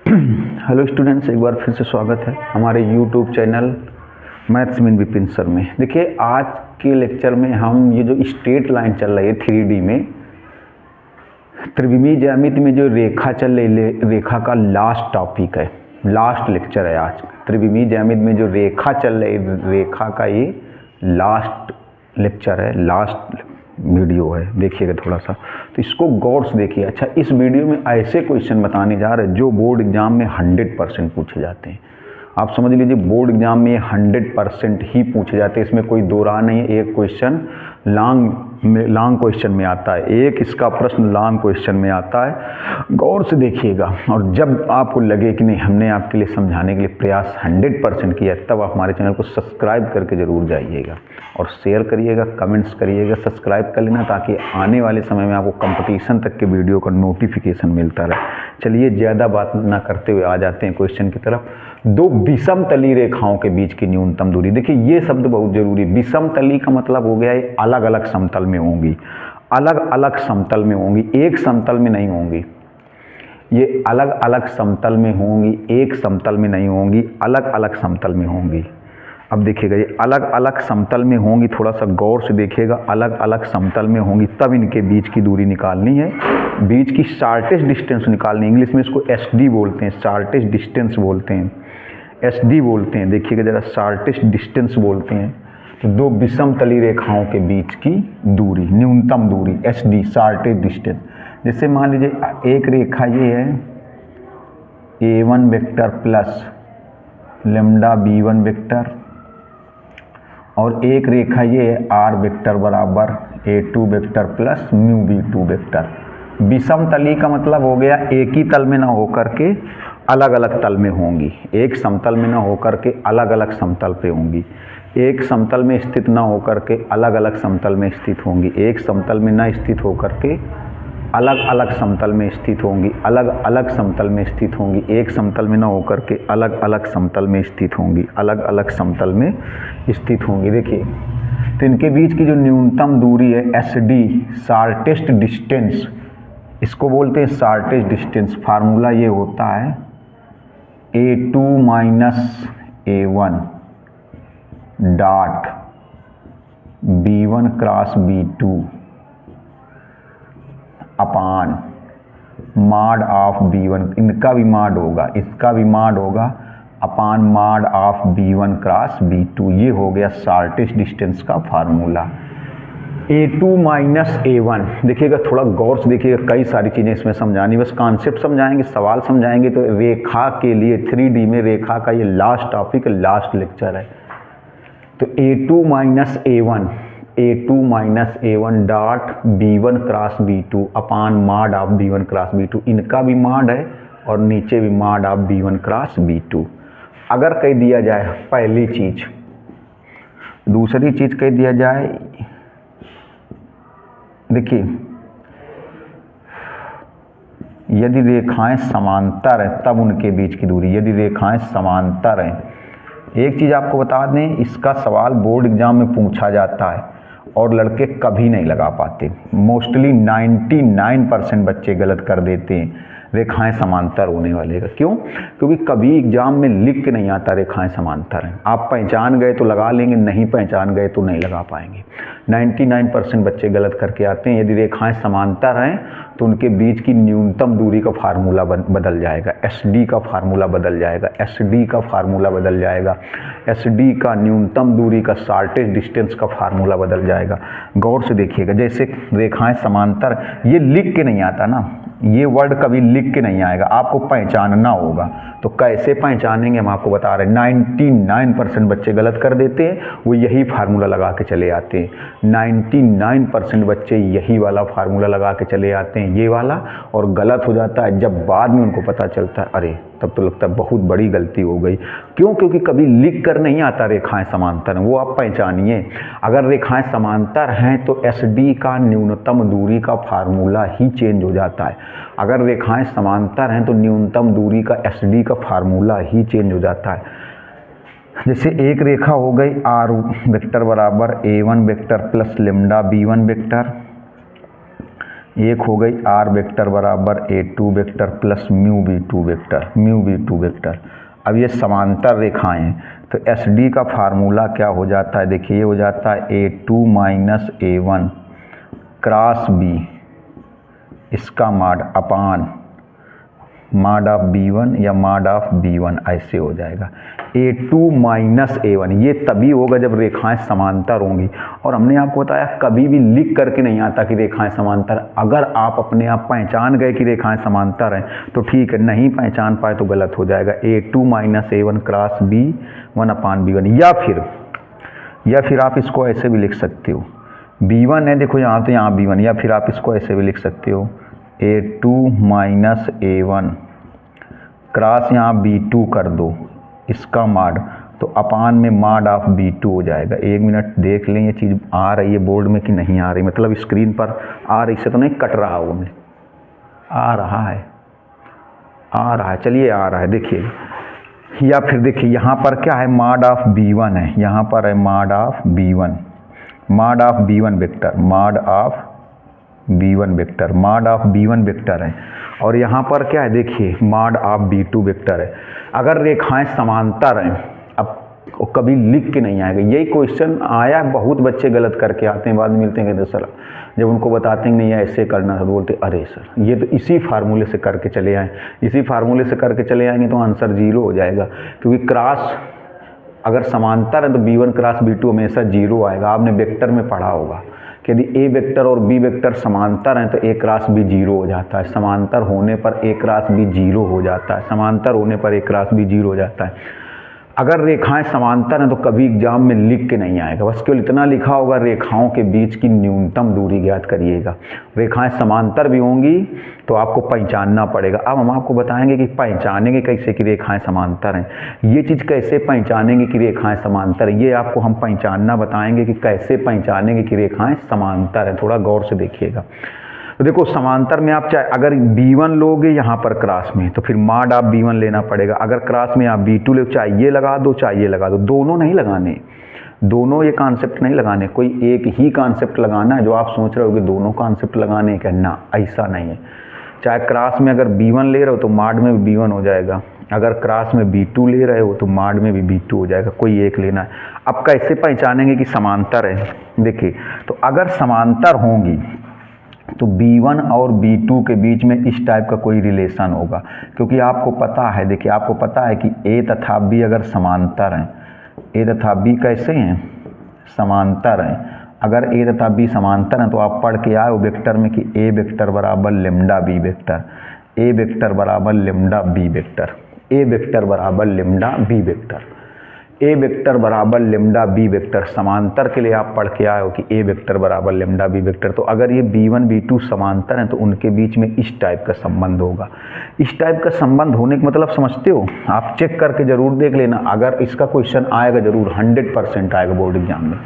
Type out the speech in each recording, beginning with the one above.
Hello students, एक बार फिर से स्वागत है हमारे YouTube channel maths with Vipin sir में। देखिए, आज के लेक्चर में हम ये जो स्ट्रेट लाइन चल रही है 3D में, त्रिविमीय ज्यामिति में जो रेखा चल रही, रेखा का लास्ट टॉपिक है, लास्ट लेक्चर है आज। त्रिविमीय ज्यामिति में जो रेखा चल रही, रेखा का ये लास्ट लेक्चर है, लास्ट वीडियो है। देखिएगा थोड़ा सा, तो इसको गौर से देखिए। अच्छा, इस वीडियो में ऐसे क्वेश्चन बताने जा रहे हैं जो बोर्ड एग्जाम में 100% पूछे जाते हैं। आप समझ लीजिए, बोर्ड एग्जाम में 100% ही पूछे जाते हैं, इसमें कोई दो राह नहीं है। एक क्वेश्चन लॉन्ग क्वेश्चन में आता है, एक इसका प्रश्न लॉन्ग क्वेश्चन में आता है। गौर से देखिएगा, और जब आपको लगे कि नहीं, हमने आपके लिए समझाने के लिए प्रयास 100% किया, तब आप हमारे चैनल को सब्सक्राइब करके ज़रूर जाइएगा और शेयर करिएगा, कमेंट्स करिएगा। सब्सक्राइब कर लेना ताकि आने वाले समय में आपको कंपटीशन तक के वीडियो का नोटिफिकेशन मिलता रहे। चलिए, ज़्यादा बात ना करते हुए आ जाते हैं क्वेश्चन की तरफ। दो विषम तली रेखाओं के बीच की न्यूनतम दूरी। देखिए, ये शब्द बहुत जरूरी। विषम तली का मतलब हो गया ये अलग अलग समतल में होंगी, अलग अलग समतल में होंगी, एक समतल में नहीं होंगी। ये अलग अलग समतल में होंगी, एक समतल में नहीं होंगी, अलग अलग समतल में होंगी। अब देखिएगा, ये अलग अलग समतल में होंगी, थोड़ा सा गौर से देखिएगा। अलग अलग समतल में होंगी, तब इनके बीच की दूरी निकालनी है, बीच की शॉर्टेस्ट डिस्टेंस निकालनी है। इंग्लिश में इसको SD बोलते हैं, शॉर्टेस्ट डिस्टेंस बोलते हैं, SD बोलते हैं। देखिएगा जरा, शॉर्टेस्ट डिस्टेंस बोलते हैं। तो दो विषम तली रेखाओं के बीच की दूरी, न्यूनतम दूरी, SD, शॉर्टेस्ट डिस्टेंस। जैसे मान लीजिए एक रेखा ये है, A1 vector plus lambda B1 vector, और एक रेखा ये है R वेक्टर बराबर A2 vector plus mu B2 vector. विषम तली का मतलब हो गया एक ही तल में ना होकर के अलग अलग तल में होंगी, एक समतल में ना होकर के अलग अलग समतल पे होंगी, एक समतल में स्थित ना होकर के अलग अलग समतल में स्थित होंगी, एक समतल में ना स्थित होकर के अलग अलग समतल में स्थित होंगी, अलग अलग समतल में स्थित होंगी, एक समतल में ना होकर के अलग अलग समतल में स्थित होंगी, अलग अलग समतल में स्थित होंगी। देखिए, तो इनके बीच की जो न्यूनतम दूरी है SD, शॉर्टेस्ट डिस्टेंस, इसको बोलते हैं शॉर्टेस्ट डिस्टेंस। फार्मूला ये होता है A2 minus A1 dot B1 cross B2 अपान माड ऑफ B1, इनका भी माड होगा, इसका भी माड होगा, अपान माड ऑफ B1 क्रॉस B2। ये हो गया शॉर्टेस्ट डिस्टेंस का फार्मूला। A2 माइनस A1, देखिएगा थोड़ा गौर से देखिएगा, कई सारी चीज़ें इसमें समझानी, बस कॉन्सेप्ट समझाएंगे, सवाल समझाएंगे। तो रेखा के लिए 3D में रेखा का ये लास्ट टॉपिक, लास्ट लेक्चर है। तो A2 minus A1, A2 minus A1 dot B1 cross B2 अपान माड ऑफ B1 क्रॉस B2, इनका भी माड है और नीचे भी माड ऑफ B1 क्रॉस B2। अगर कह दिया जाए पहली चीज, दूसरी चीज कह दिया जाए, देखिए यदि रेखाएं समांतर हैं तब उनके बीच की दूरी, यदि रेखाएं समांतर हैं। एक चीज़ आपको बता दें, इसका सवाल बोर्ड एग्जाम में पूछा जाता है और लड़के कभी नहीं लगा पाते। मोस्टली 99% बच्चे गलत कर देते हैं रेखाएं समांतर होने वाले का। क्यों? क्योंकि कभी एग्जाम में लिख के नहीं आता रेखाएं समांतर हैं। आप पहचान गए तो लगा लेंगे, नहीं पहचान गए तो नहीं लगा पाएंगे। 99% बच्चे गलत करके आते हैं। यदि रेखाएं समांतर हैं तो उनके बीच की न्यूनतम दूरी का फार्मूला बदल जाएगा, SD का फार्मूला बदल जाएगा, SD का फार्मूला बदल जाएगा, SD का न्यूनतम दूरी का शॉर्टेस्ट डिस्टेंस का फार्मूला बदल जाएगा। गौर से देखिएगा, जैसे रेखाएं समांतर, ये लिख के नहीं आता ना, ये वर्ड कभी लिख के नहीं आएगा, आपको पहचानना होगा। तो कैसे पहचानेंगे हम आपको बता रहे हैं। 99% बच्चे गलत कर देते हैं, वो यही फार्मूला लगा के चले आते हैं। 99% बच्चे यही वाला फार्मूला लगा के चले आते हैं, ये वाला, और गलत हो जाता है। जब बाद में उनको पता चलता है, अरे तब तो लगता है बहुत बड़ी गलती हो गई। क्यों? क्योंकि कभी लिख कर नहीं आता रेखाएं समांतर हैं, वो आप पहचानिए। अगर रेखाएं समांतर हैं तो SD का न्यूनतम दूरी का फार्मूला ही चेंज हो जाता है। अगर रेखाएं समांतर हैं तो न्यूनतम दूरी का SD का फार्मूला ही चेंज हो जाता है। जैसे एक रेखा हो गई R वेक्टर बराबर A1 vector plus lambda B1 vector, एक हो गई आर वेक्टर बराबर A2 vector plus mu b two vector. अब ये समांतर रेखाएं हैं तो SD का फार्मूला क्या हो जाता है, देखिए ये हो जाता है A2 minus A1 cross B, इसका माड अपान माड ऑफ B1 या माड ऑफ B1 ऐसे हो जाएगा। A2 माइनस A1 ये तभी होगा जब रेखाएं समांतर होंगी। और हमने आपको बताया कभी भी लिख करके नहीं आता कि रेखाएं समांतर। अगर आप अपने आप पहचान गए कि रेखाएं समांतर हैं तो ठीक है, नहीं पहचान पाए तो गलत हो जाएगा। A2 minus A1 cross B1 अपान B1, या फिर आप इसको ऐसे भी लिख सकते हो, B1 है देखो यहाँ तो यहाँ B1, या फिर आप इसको ऐसे भी लिख सकते हो A2 माइनस A1 क्रॉस यहाँ B2 कर दो, इसका माड तो अपान में माड ऑफ B2 हो जाएगा। एक मिनट देख लें ये चीज़ आ रही है बोर्ड में कि नहीं आ रही, मतलब स्क्रीन पर आ रही से तो नहीं कट रहा हो, में आ रहा है, चलिए आ रहा है देखिए। या फिर देखिए यहाँ पर क्या है, माड ऑफ B1 है, यहाँ पर है माड ऑफ B1 वेक्टर, माड ऑफ B1 वेक्टर है। और यहाँ पर क्या है देखिए माड ऑफ B2 वेक्टर है। अगर रेखाएं समांतर हैं, अब कभी लिख के नहीं आएगा, यही क्वेश्चन आया, बहुत बच्चे गलत करके आते हैं, बाद में मिलते हैं कहते सर जब उनको बताते हैं नहीं ऐसे करना था तो बोलते अरे सर ये तो इसी फार्मूले से करके चले आए, इसी फार्मूले से करके चले आएंगे तो आंसर 0 हो जाएगा। क्योंकि क्रॉस अगर समांतर है तो B1 क्रॉस B2 हमेशा 0 आएगा। आपने वेक्टर में पढ़ा होगा कि यदि A वेक्टर और B वेक्टर समांतर हैं तो A क्रॉस B 0 हो जाता है, समांतर होने पर A क्रॉस B 0 हो जाता है, समांतर होने पर A क्रॉस B 0 हो जाता है। अगर रेखाएं समांतर हैं तो कभी एग्जाम में लिख के नहीं आएगा, बस केवल इतना लिखा होगा रेखाओं के बीच की न्यूनतम दूरी ज्ञात करिएगा। रेखाएं समांतर भी होंगी तो आपको पहचानना पड़ेगा। अब हम आपको बताएंगे कि पहचानेंगे कैसे कि रेखाएं समांतर हैं। ये चीज़ कैसे पहचानेंगे कि रेखाएं समांतर हैं, ये आपको हम पहचानना बताएंगे कि कैसे पहचानेंगे कि रेखाएं समांतर हैं। थोड़ा गौर से देखिएगा। तो देखो समांतर में आप चाहे अगर B1 लोगे यहाँ पर क्रॉस में तो फिर माड आप B1 लेना पड़ेगा। अगर क्रॉस में आप B2 ले, चाहे ये लगा दो चाहे ये लगा दो, दोनों नहीं लगाने, दोनों ये कॉन्सेप्ट नहीं लगाने, कोई एक ही कॉन्सेप्ट लगाना है। जो आप सोच रहे हो कि दोनों कॉन्सेप्ट लगाने हैं, ना ऐसा नहीं है। चाहे क्रॉस में अगर B1 ले रहे हो तो माड में भी B1 हो जाएगा, अगर क्रॉस में B2 ले रहे हो तो माड में भी B2 हो जाएगा, कोई एक लेना है। अब कैसे पहचानेंगे कि समांतर है, देखिए तो अगर समांतर होंगी तो B1 और B2 के बीच में इस टाइप का कोई रिलेशन होगा। क्योंकि आपको पता है, देखिए आपको पता है कि A तथा B अगर समांतर हैं, A तथा B कैसे हैं, समांतर हैं। अगर A तथा B समांतर हैं तो आप पढ़ के आए हो वेक्टर में कि A वेक्टर बराबर lambda B vector, A vector बराबर lambda B vector, A vector बराबर lambda B vector, A vector बराबर लेम्डा B वेक्टर। समांतर के लिए आप पढ़ के आए हो कि A वेक्टर बराबर लेम्डा B वेक्टर। तो अगर ये B1 B2 समांतर हैं तो उनके बीच में इस टाइप का संबंध होगा। इस टाइप का संबंध होने का मतलब समझते हो, आप चेक करके ज़रूर देख लेना। अगर इसका क्वेश्चन आएगा ज़रूर, 100% आएगा बोर्ड एग्जाम में,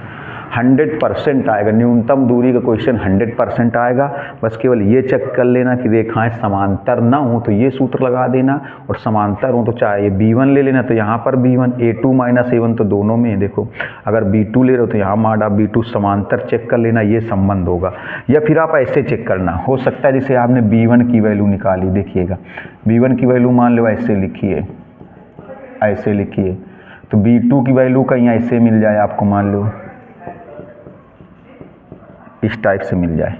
100% आएगा। न्यूनतम दूरी का क्वेश्चन 100% आएगा। बस केवल ये चेक कर लेना कि रेखाएं समांतर ना हो तो ये सूत्र लगा देना, और समांतर हो तो चाहे ये B1 ले लेना तो यहाँ पर B1, A2 माइनस A1 तो दोनों में है। देखो अगर B2 ले रहे हो तो यहाँ माड आप B2 समांतर चेक कर लेना, ये संबंध होगा। या फिर आप ऐसे चेक करना, हो सकता है जैसे आपने B1 की वैल्यू निकाली, देखिएगा B1 की वैल्यू मान लो ऐसे लिखिए, ऐसे लिखिए, तो B2 की वैल्यू कहीं ऐसे मिल जाए आपको, मान लो इस टाइप से मिल जाए,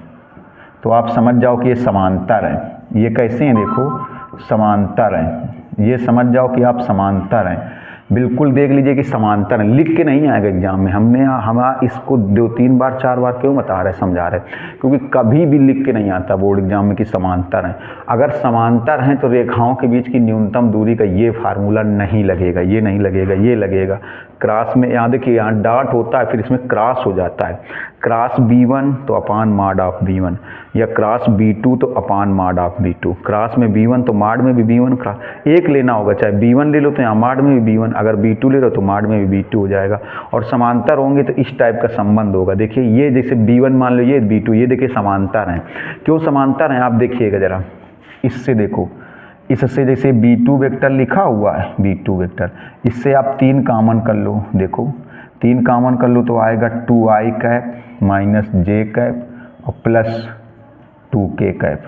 तो आप समझ जाओ कि ये समांतर हैं। ये कैसे हैं, देखो समांतर हैं, ये समझ जाओ कि आप समांतर हैं। बिल्कुल देख लीजिए कि समांतर हैं, लिख के नहीं आएगा एग्जाम में। हम इसको 2-3 बार 4 बार क्यों बता रहे समझा रहे, क्योंकि कभी भी लिख के नहीं आता बोर्ड एग्जाम में कि समांतर हैं। अगर समांतर हैं तो रेखाओं के बीच की न्यूनतम दूरी का ये फार्मूला नहीं लगेगा, ये नहीं लगेगा, ये लगेगा। क्रॉस में यहाँ देखिए, यहाँ डॉट होता है फिर इसमें क्रॉस हो जाता है, क्रॉस B1 तो अपान माड ऑफ B1, या क्रॉस B2 तो अपान माड ऑफ B2। क्रॉस में B1 तो माड में भी B1, क्रॉस एक लेना होगा, चाहे B1 ले लो तो यहाँ माड में भी B1, अगर B2 ले लो तो माड में भी B2 हो जाएगा। और समांतर होंगे तो इस टाइप का संबंध होगा। देखिए ये जैसे B1 मान लो, ये B2, ये देखिए समांतर हैं। क्यों समांतर हैं आप देखिएगा ज़रा, इससे देखो, इससे जैसे B2 वेक्टर लिखा हुआ है, B2 वेक्टर, इससे आप 3 कॉमन कर लो, देखो 3 कॉमन कर लो तो आएगा 2i cap minus j cap और प्लस 2k कैप।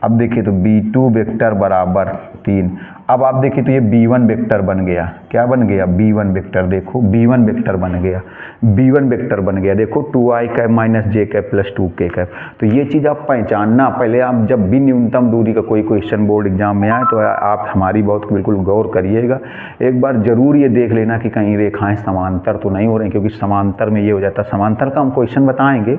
अब देखिए तो b2 वेक्टर बराबर 3। अब आप देखिए तो ये b1 वेक्टर बन गया। क्या बन गया? b1 vector. देखो b1 वेक्टर बन गया, b1 वेक्टर बन गया। देखो 2i cap minus j cap plus 2k cap. तो ये चीज़ आप पहचानना पहले। आप जब भी न्यूनतम दूरी का कोई क्वेश्चन बोर्ड एग्जाम में आए तो आप हमारी बात को बिल्कुल गौर करिएगा। एक बार ज़रूर ये देख लेना कि कहीं रेखाएँ समांतर तो नहीं हो रही, क्योंकि समांतर में ये हो जाता है। समांतर का हम क्वेश्चन बताएंगे।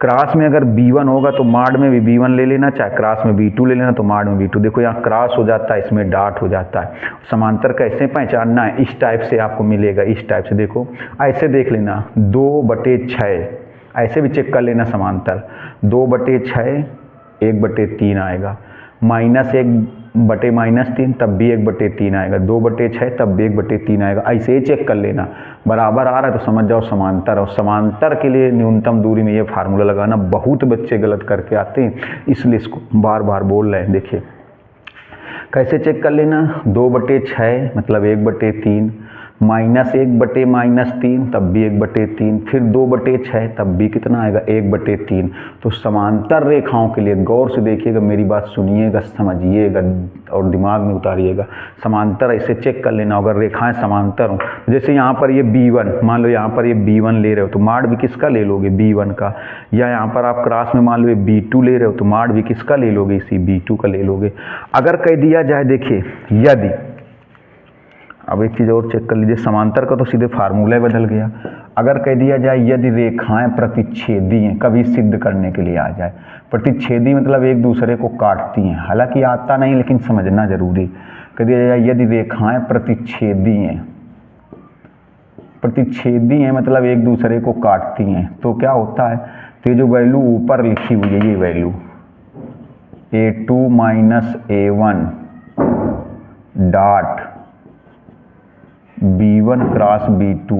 क्रॉस में अगर b1 होगा तो माड में भी b1 ले लेना, चाहे क्रॉस में b2 ले लेना तो माड में b2। देखो यहाँ क्रॉस हो जाता है, इसमें डॉट हो जाता है। समांतर कैसे पहचानना है? इस टाइप से आपको मिलेगा, इस टाइप से। देखो ऐसे देख लेना 2/6, ऐसे भी चेक कर लेना समांतर। 2/6 1/3 आएगा, -1/-3 तब भी 1/3 आएगा, 2/6 तब भी 1/3 आएगा। ऐसे ही चेक कर लेना। बराबर आ रहा है तो समझ जाओ समांतर। और समांतर के लिए न्यूनतम दूरी में ये फार्मूला लगाना बहुत बच्चे गलत करके आते हैं, इसलिए इसको बार बार बोल रहे हैं। देखिए कैसे चेक कर लेना। 2/6 मतलब 1/3, -1/-3 तब भी 1/3, फिर 2/6 तब भी कितना आएगा? 1/3। तो समांतर रेखाओं के लिए गौर से देखिएगा, मेरी बात सुनिएगा, समझिएगा और दिमाग में उतारिएगा। समांतर ऐसे चेक कर लेना अगर रेखाएं समांतर हों। जैसे यहाँ पर ये b1, मान लो यहाँ पर ये b1 ले रहे हो तो माड भी किसका ले लोगे? b1 का। या यहाँ पर आप क्रॉस में मान लो b2 ले रहे हो तो माड भी किसका ले लोगे? इसी b2 का ले लोगे। अगर कह दिया जाए, देखिए यदि, अब एक चीज़ और चेक कर लीजिए, समांतर का तो सीधे फार्मूला ही बदल गया। अगर कह दिया जाए यदि रेखाएं प्रतिच्छेदी हैं, कभी सिद्ध करने के लिए आ जाए। प्रतिच्छेदी मतलब एक दूसरे को काटती हैं, हालांकि आता नहीं लेकिन समझना जरूरी। कह दिया जाए यदि रेखाएं प्रतिच्छेदी हैं, प्रतिच्छेदी हैं मतलब एक दूसरे को काटती हैं, तो क्या होता है? तो ये जो वैल्यू ऊपर लिखी हुई है, ये value a2 minus a1 dot b1 cross b2,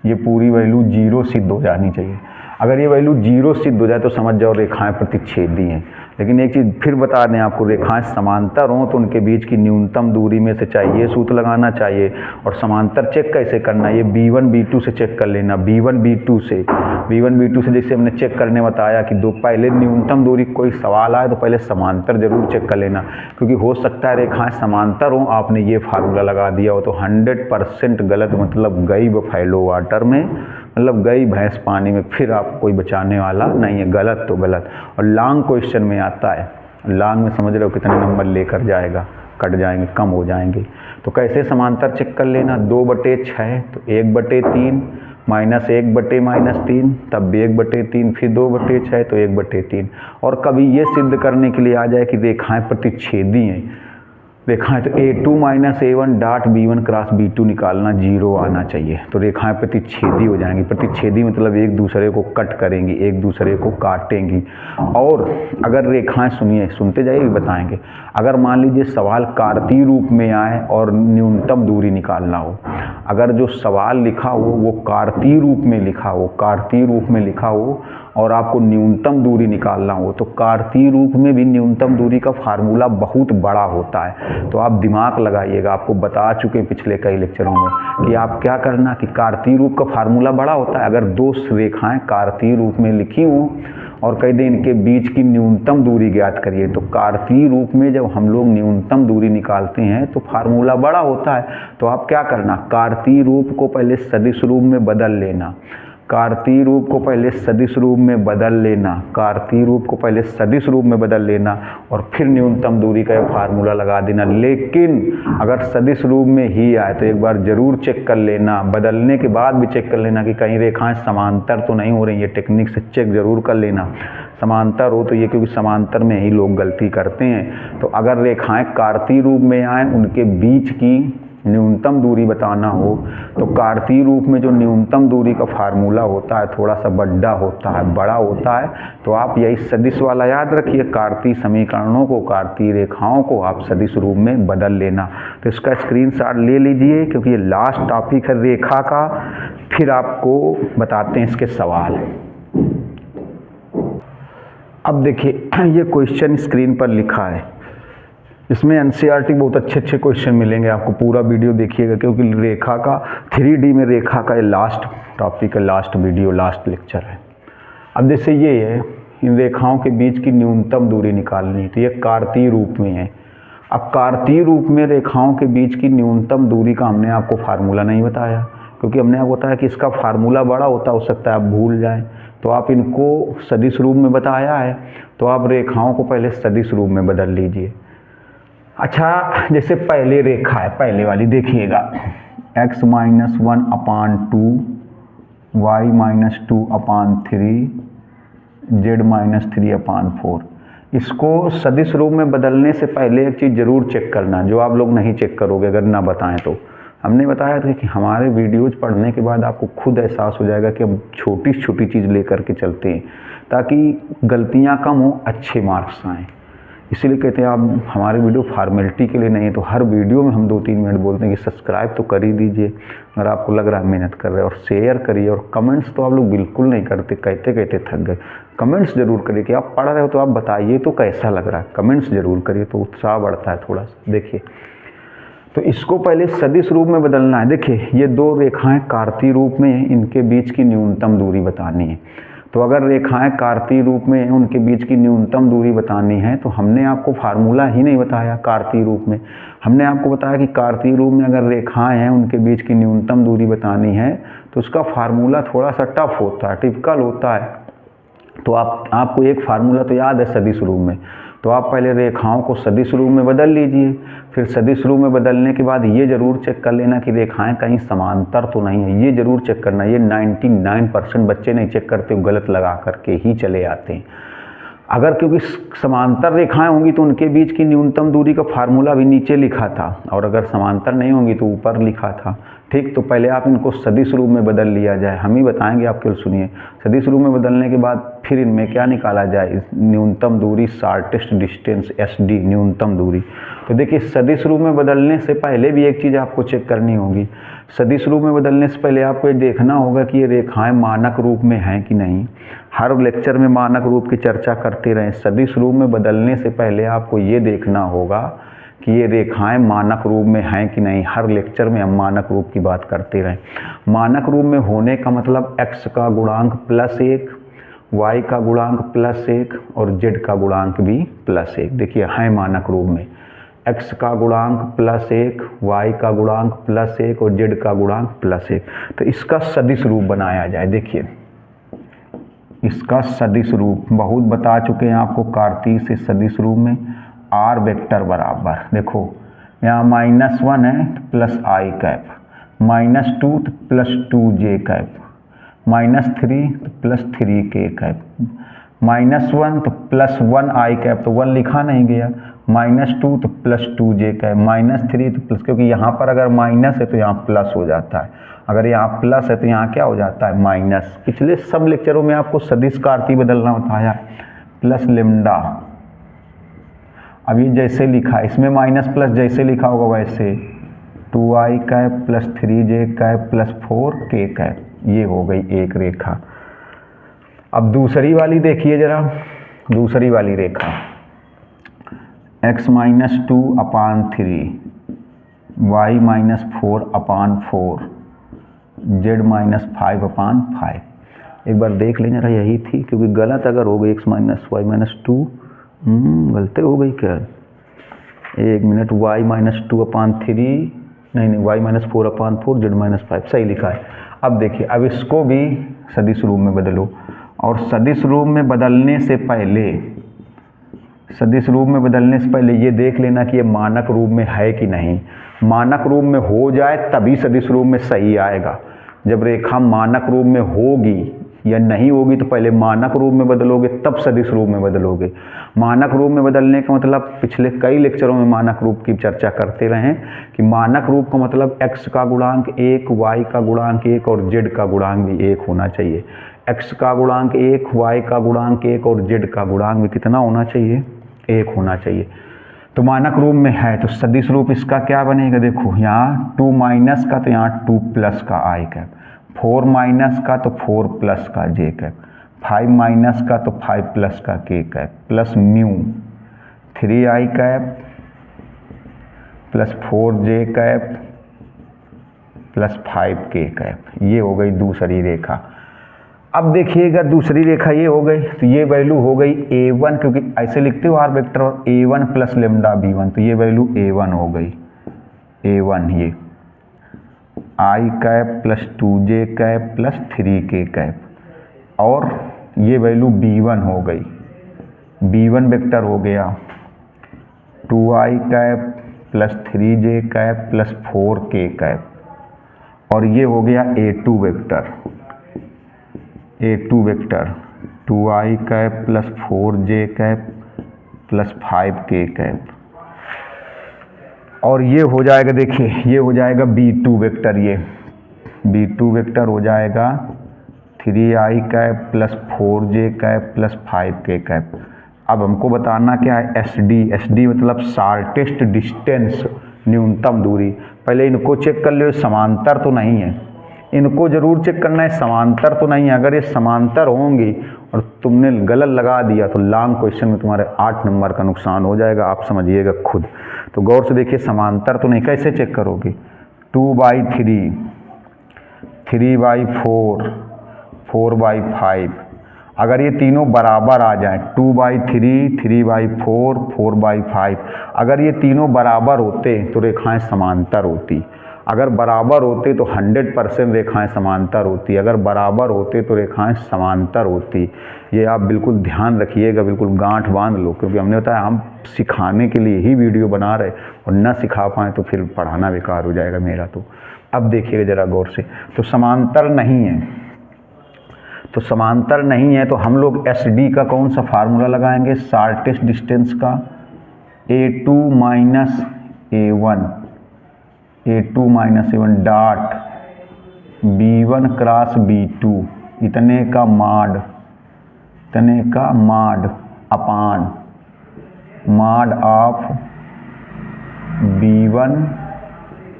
ये पूरी वैल्यू 0 सिद्ध हो जानी चाहिए। अगर ये वैल्यू 0 सिद्ध हो जाए तो समझ जाओ रेखाएं प्रतिच्छेदी हैं। लेकिन एक चीज़ फिर बता दें आपको, रेखाएं समांतर हों तो उनके बीच की न्यूनतम दूरी में से चाहिए सूत्र लगाना चाहिए। और समांतर चेक कैसे करना? ये b1 b2 से चेक कर लेना। b1 b2 से जैसे हमने चेक करने बताया कि दो पहले न्यूनतम दूरी, कोई सवाल आए तो पहले समांतर जरूर चेक कर लेना, क्योंकि हो सकता है रेखाएं समांतर हों, आपने ये फार्मूला लगा दिया हो तो 100% गलत। मतलब गई बफैलो वाटर में, मतलब गई भैंस पानी में, फिर आप कोई बचाने वाला नहीं है। गलत तो गलत। और लॉन्ग क्वेश्चन में आता है, लॉन्ग में समझ रहे हो कितने नंबर लेकर जाएगा? कट जाएंगे, कम हो जाएंगे। तो कैसे समांतर चेक कर लेना? 2/6 तो 1/3, -1/-3 तब भी 1/3, फिर 2/6 तो 1/3। और कभी ये सिद्ध करने के लिए आ जाए कि रेखाएं प्रतिच्छेदी हैं, रेखाएं, तो a2 minus a1 dot b1 cross b2 निकालना, 0 आना चाहिए। तो रेखाएं प्रतिच्छेदी हो जाएंगी। प्रतिच्छेदी मतलब एक दूसरे को कट करेंगी, एक दूसरे को काटेंगी। और अगर रेखाएं, सुनिए, सुनते जाइए, बताएंगे। अगर मान लीजिए सवाल कार्तीय रूप में आए और न्यूनतम दूरी निकालना हो, अगर जो सवाल लिखा हो वो कार्तीय रूप में लिखा हो, कार्तीय रूप में लिखा हो और आपको न्यूनतम दूरी निकालना हो, तो कार्तीय रूप में भी न्यूनतम दूरी का फार्मूला बहुत बड़ा होता है। तो आप दिमाग लगाइएगा, आपको बता चुके पिछले कई लेक्चरों में कि आप क्या करना कि कार्तीय रूप का फार्मूला बड़ा होता है। अगर दो रेखाएं कार्तीय रूप में लिखी हों और कई दिन इनके बीच की न्यूनतम दूरी ज्ञात करिए, तो कार्तीय रूप में जब हम लोग न्यूनतम दूरी निकालते हैं तो फार्मूला बड़ा होता है। तो आप क्या करना, कार्तीय रूप को पहले सदिश रूप में बदल लेना, कार्तीय रूप को पहले सदिश रूप में बदल लेना, कार्तीय रूप को पहले सदिश रूप में बदल लेना और फिर न्यूनतम दूरी का फार्मूला लगा देना। लेकिन अगर सदिश रूप में ही आए तो एक बार जरूर चेक कर लेना, बदलने के बाद भी चेक कर लेना कि कहीं रेखाएं समांतर तो नहीं हो रही। ये टेक्निक से चेक जरूर कर लेना, समांतर हो तो ये, क्योंकि समांतर में ही लोग गलती करते हैं। तो अगर रेखाएं कार्तीय रूप में आए, उनके बीच की न्यूनतम दूरी बताना हो तो कार्तीय रूप में जो न्यूनतम दूरी का फार्मूला होता है थोड़ा सा बड़ा होता है, बड़ा होता है। तो आप यही सदिश वाला याद रखिए, कार्तीय समीकरणों को, कार्तीय रेखाओं को आप सदिश रूप में बदल लेना। तो इसका स्क्रीनशॉट ले लीजिए, क्योंकि ये लास्ट टॉपिक है रेखा का। फिर आपको बताते हैं इसके सवाल। अब देखिए ये क्वेश्चन स्क्रीन पर लिखा है, इसमें एनसीईआरटी बहुत अच्छे क्वेश्चन मिलेंगे आपको। पूरा वीडियो देखिएगा, क्योंकि रेखा का 3D में रेखा का ये लास्ट टॉपिक है, लास्ट वीडियो, लास्ट लेक्चर है। अब जैसे ये है, इन रेखाओं के बीच की न्यूनतम दूरी निकालनी है। तो ये कार्तीय रूप में है। अब कार्तीय रूप में रेखाओं के बीच की न्यूनतम दूरी का हमने आपको फार्मूला नहीं बताया, क्योंकि हमने आपको बताया कि इसका फार्मूला बड़ा हो सकता है आप भूल जाएं। तो आप इनको सदिश रूप में बताया है, तो आप रेखाओं को पहले सदिश रूप में बदल लीजिए। अच्छा, जैसे पहले रेखा है, पहले वाली देखिएगा, x-1/2 y-2/3 z-3/4। इसको सदिश रूप में बदलने से पहले एक चीज़ ज़रूर चेक करना, जो आप लोग नहीं चेक करोगे अगर ना बताएं तो। हमने बताया था कि हमारे वीडियोज़ पढ़ने के बाद आपको खुद एहसास हो जाएगा कि हम छोटी छोटी चीज़ लेकर के चलते हैं, ताकि गलतियां कम हो, अच्छे मार्क्स आएँ। इसीलिए कहते हैं आप हमारे वीडियो फॉर्मेलिटी के लिए नहीं है, तो हर वीडियो में हम 2-3 मिनट बोलते हैं कि सब्सक्राइब तो कर ही दीजिए अगर आपको लग रहा है मेहनत कर रहे हैं, और शेयर करिए। और कमेंट्स तो आप लोग बिल्कुल नहीं करते, कहते कहते थक गए। कमेंट्स ज़रूर करिए कि आप पढ़ रहे हो तो आप बताइए तो कैसा लग रहा है, कमेंट्स ज़रूर करिए तो उत्साह बढ़ता है थोड़ा सा। देखिए, तो इसको पहले सदिश रूप में बदलना है। देखिए, ये दो रेखाएं कार्तीय रूप में हैं, इनके बीच की न्यूनतम दूरी बतानी है। तो अगर रेखाएं कार्तीय रूप में हैं, उनके बीच की न्यूनतम दूरी बतानी है, तो हमने आपको फार्मूला ही नहीं बताया कार्तीय रूप में। हमने आपको बताया कि कार्तीय रूप में अगर रेखाएं हैं, उनके बीच की न्यूनतम दूरी बतानी है, तो उसका फार्मूला थोड़ा सा टफ होता है, टिपिकल होता है। तो आपको एक फार्मूला तो याद है सदिश रूप में, तो आप पहले रेखाओं को सदिश रूप में बदल लीजिए। फिर सदिश रूप में बदलने के बाद ये ज़रूर चेक कर लेना कि रेखाएं कहीं समांतर तो नहीं है, ये ज़रूर चेक करना। ये 99% बच्चे नहीं चेक करते, गलत लगा करके ही चले आते हैं। अगर क्योंकि समांतर रेखाएं होंगी तो उनके बीच की न्यूनतम दूरी का फार्मूला भी नीचे लिखा था, और अगर समांतर नहीं होंगी तो ऊपर लिखा था। ठीक, तो पहले आप इनको सदिश रूप में बदल लिया जाए, हम ही बताएंगे, आप केवल सुनिए। सदिश रूप में बदलने के बाद फिर इनमें क्या निकाला जाए, न्यूनतम दूरी, शॉर्टेस्ट डिस्टेंस, SD, न्यूनतम दूरी। तो देखिए, सदिश रूप में बदलने से पहले भी एक चीज़ आपको चेक करनी होगी। सदिश रूप में बदलने से पहले आपको ये देखना होगा कि ये रेखाएं मानक रूप में हैं कि नहीं। हर लेक्चर में मानक रूप की चर्चा करते रहें। सदिश रूप में बदलने से पहले आपको ये देखना होगा कि ये रेखाएं मानक रूप में हैं कि नहीं। हर लेक्चर में हम मानक रूप की बात करते रहें। मानक रूप में होने का मतलब x का गुणांक +1, y का गुणांक +1 और z का गुणांक भी +1। देखिए, हैं मानक रूप में, x का गुणांक +1, y का गुणांक +1 और z का गुणांक +1। तो इसका सदिश रूप बनाया जाए। देखिए, इसका सदिश रूप बहुत बता चुके हैं आपको कार्तीय से सदिश रूप में। r वेक्टर बराबर, देखो यहाँ -1 है तो +i कैप, -2 तो +2j कैप, -3 तो +3k कैप, -1 तो +1i कैप, तो 1 लिखा नहीं गया, -2 तो +2j कैप, -3 तो प्लस, क्योंकि यहाँ पर अगर माइनस है तो यहाँ प्लस हो जाता है, अगर यहाँ प्लस है तो यहाँ क्या हो जाता है, माइनस। पिछले सब लेक्चरों में आपको सदिश कार्तीय बदलना बताया, प्लस लेमडा। अब ये जैसे लिखा, इसमें माइनस प्लस जैसे लिखा होगा वैसे, 2i cap +3j cap +4k cap, ये हो गई एक रेखा। अब दूसरी वाली देखिए जरा, दूसरी वाली रेखा, x-2/3, y-4/4, z-5/5। एक बार देख लें जरा, यही थी, क्योंकि गलत अगर हो गई x-y-2, गलती हो गई क्या, एक मिनट, y-2/3, नहीं, y-4/4, z-5, सही लिखा है। अब देखिए, अब इसको भी सदिश रूप में बदलो, और सदिश रूप में बदलने से पहले, सदिश रूप में बदलने से पहले ये देख लेना कि ये मानक रूप में है कि नहीं। मानक रूप में हो जाए तभी सदिश रूप में सही आएगा। जब रेखा मानक रूप में होगी या नहीं होगी तो पहले मानक रूप में बदलोगे, तब सदिश रूप में बदलोगे। मानक रूप में बदलने का मतलब, पिछले कई लेक्चरों में मानक रूप की चर्चा करते रहे कि मानक रूप का मतलब x का गुणांक 1, y का गुणांक 1 और z का गुणांक भी 1 होना चाहिए। x का गुणांक 1, y का गुणांक 1 और z का गुणांक भी कितना होना चाहिए, 1 होना चाहिए। तो मानक रूप में है, तो सदिश रूप इसका क्या बनेगा, देखो यहाँ 2 माइनस का तो यहाँ 2 प्लस का i कैप, 4 माइनस का तो 4 प्लस का j कैप, 5 माइनस का तो 5 प्लस का k cap, plus mu 3i cap plus 4j cap plus 5k cap. ये हो गई दूसरी रेखा। अब देखिएगा दूसरी रेखा ये हो गई, तो ये वैल्यू हो गई a1, क्योंकि ऐसे लिखते हो आर वेक्टर और a1 प्लस लेमडा b1, तो ये वैल्यू a1 हो गई, a1 ये i cap plus 2j cap plus 3k cap, और ये वैल्यू b1 हो गई, b1 वेक्टर हो गया 2i cap plus 3j cap plus 4k cap, और ये हो गया a2 vector, a2 vector 2i cap plus 4j cap plus 5k cap, और ये हो जाएगा, देखिए ये हो जाएगा b2 वेक्टर, ये b2 वेक्टर हो जाएगा 3i cap plus 4j cap plus 5k cap. अब हमको बताना क्या है, एस डी मतलब शार्टेस्ट डिस्टेंस, न्यूनतम दूरी। पहले इनको चेक कर लो समांतर तो नहीं है, इनको जरूर चेक करना है समांतर तो नहीं है। अगर ये समांतर होंगी और तुमने गलत लगा दिया तो लॉन्ग क्वेश्चन में तुम्हारे 8 नंबर का नुकसान हो जाएगा, आप समझिएगा खुद। तो गौर से देखिए, समांतर तो नहीं, कैसे चेक करोगे, 2/3, 3/4, 4/5, अगर ये तीनों बराबर आ जाएं, 2/3, 3/4, 4/5, अगर ये तीनों बराबर होते तो रेखाएं समांतर होती। अगर बराबर होते तो 100% रेखाएं समांतर होती, अगर बराबर होते तो रेखाएं समांतर होती। ये आप बिल्कुल ध्यान रखिएगा, बिल्कुल गांठ बांध लो, क्योंकि हमने बताया हम सिखाने के लिए ही वीडियो बना रहे, और न सिखा पाएँ तो फिर पढ़ाना बेकार हो जाएगा मेरा। तो अब देखिएगा ज़रा गौर से, तो समांतर नहीं है, तो समांतर नहीं है तो हम लोग एस डी का कौन सा फार्मूला लगाएंगे, शार्टेस्ट डिस्टेंस का, a2 minus a1, a2 minus a1 dot b1 cross b2, इतने का माड अपान माड ऑफ b1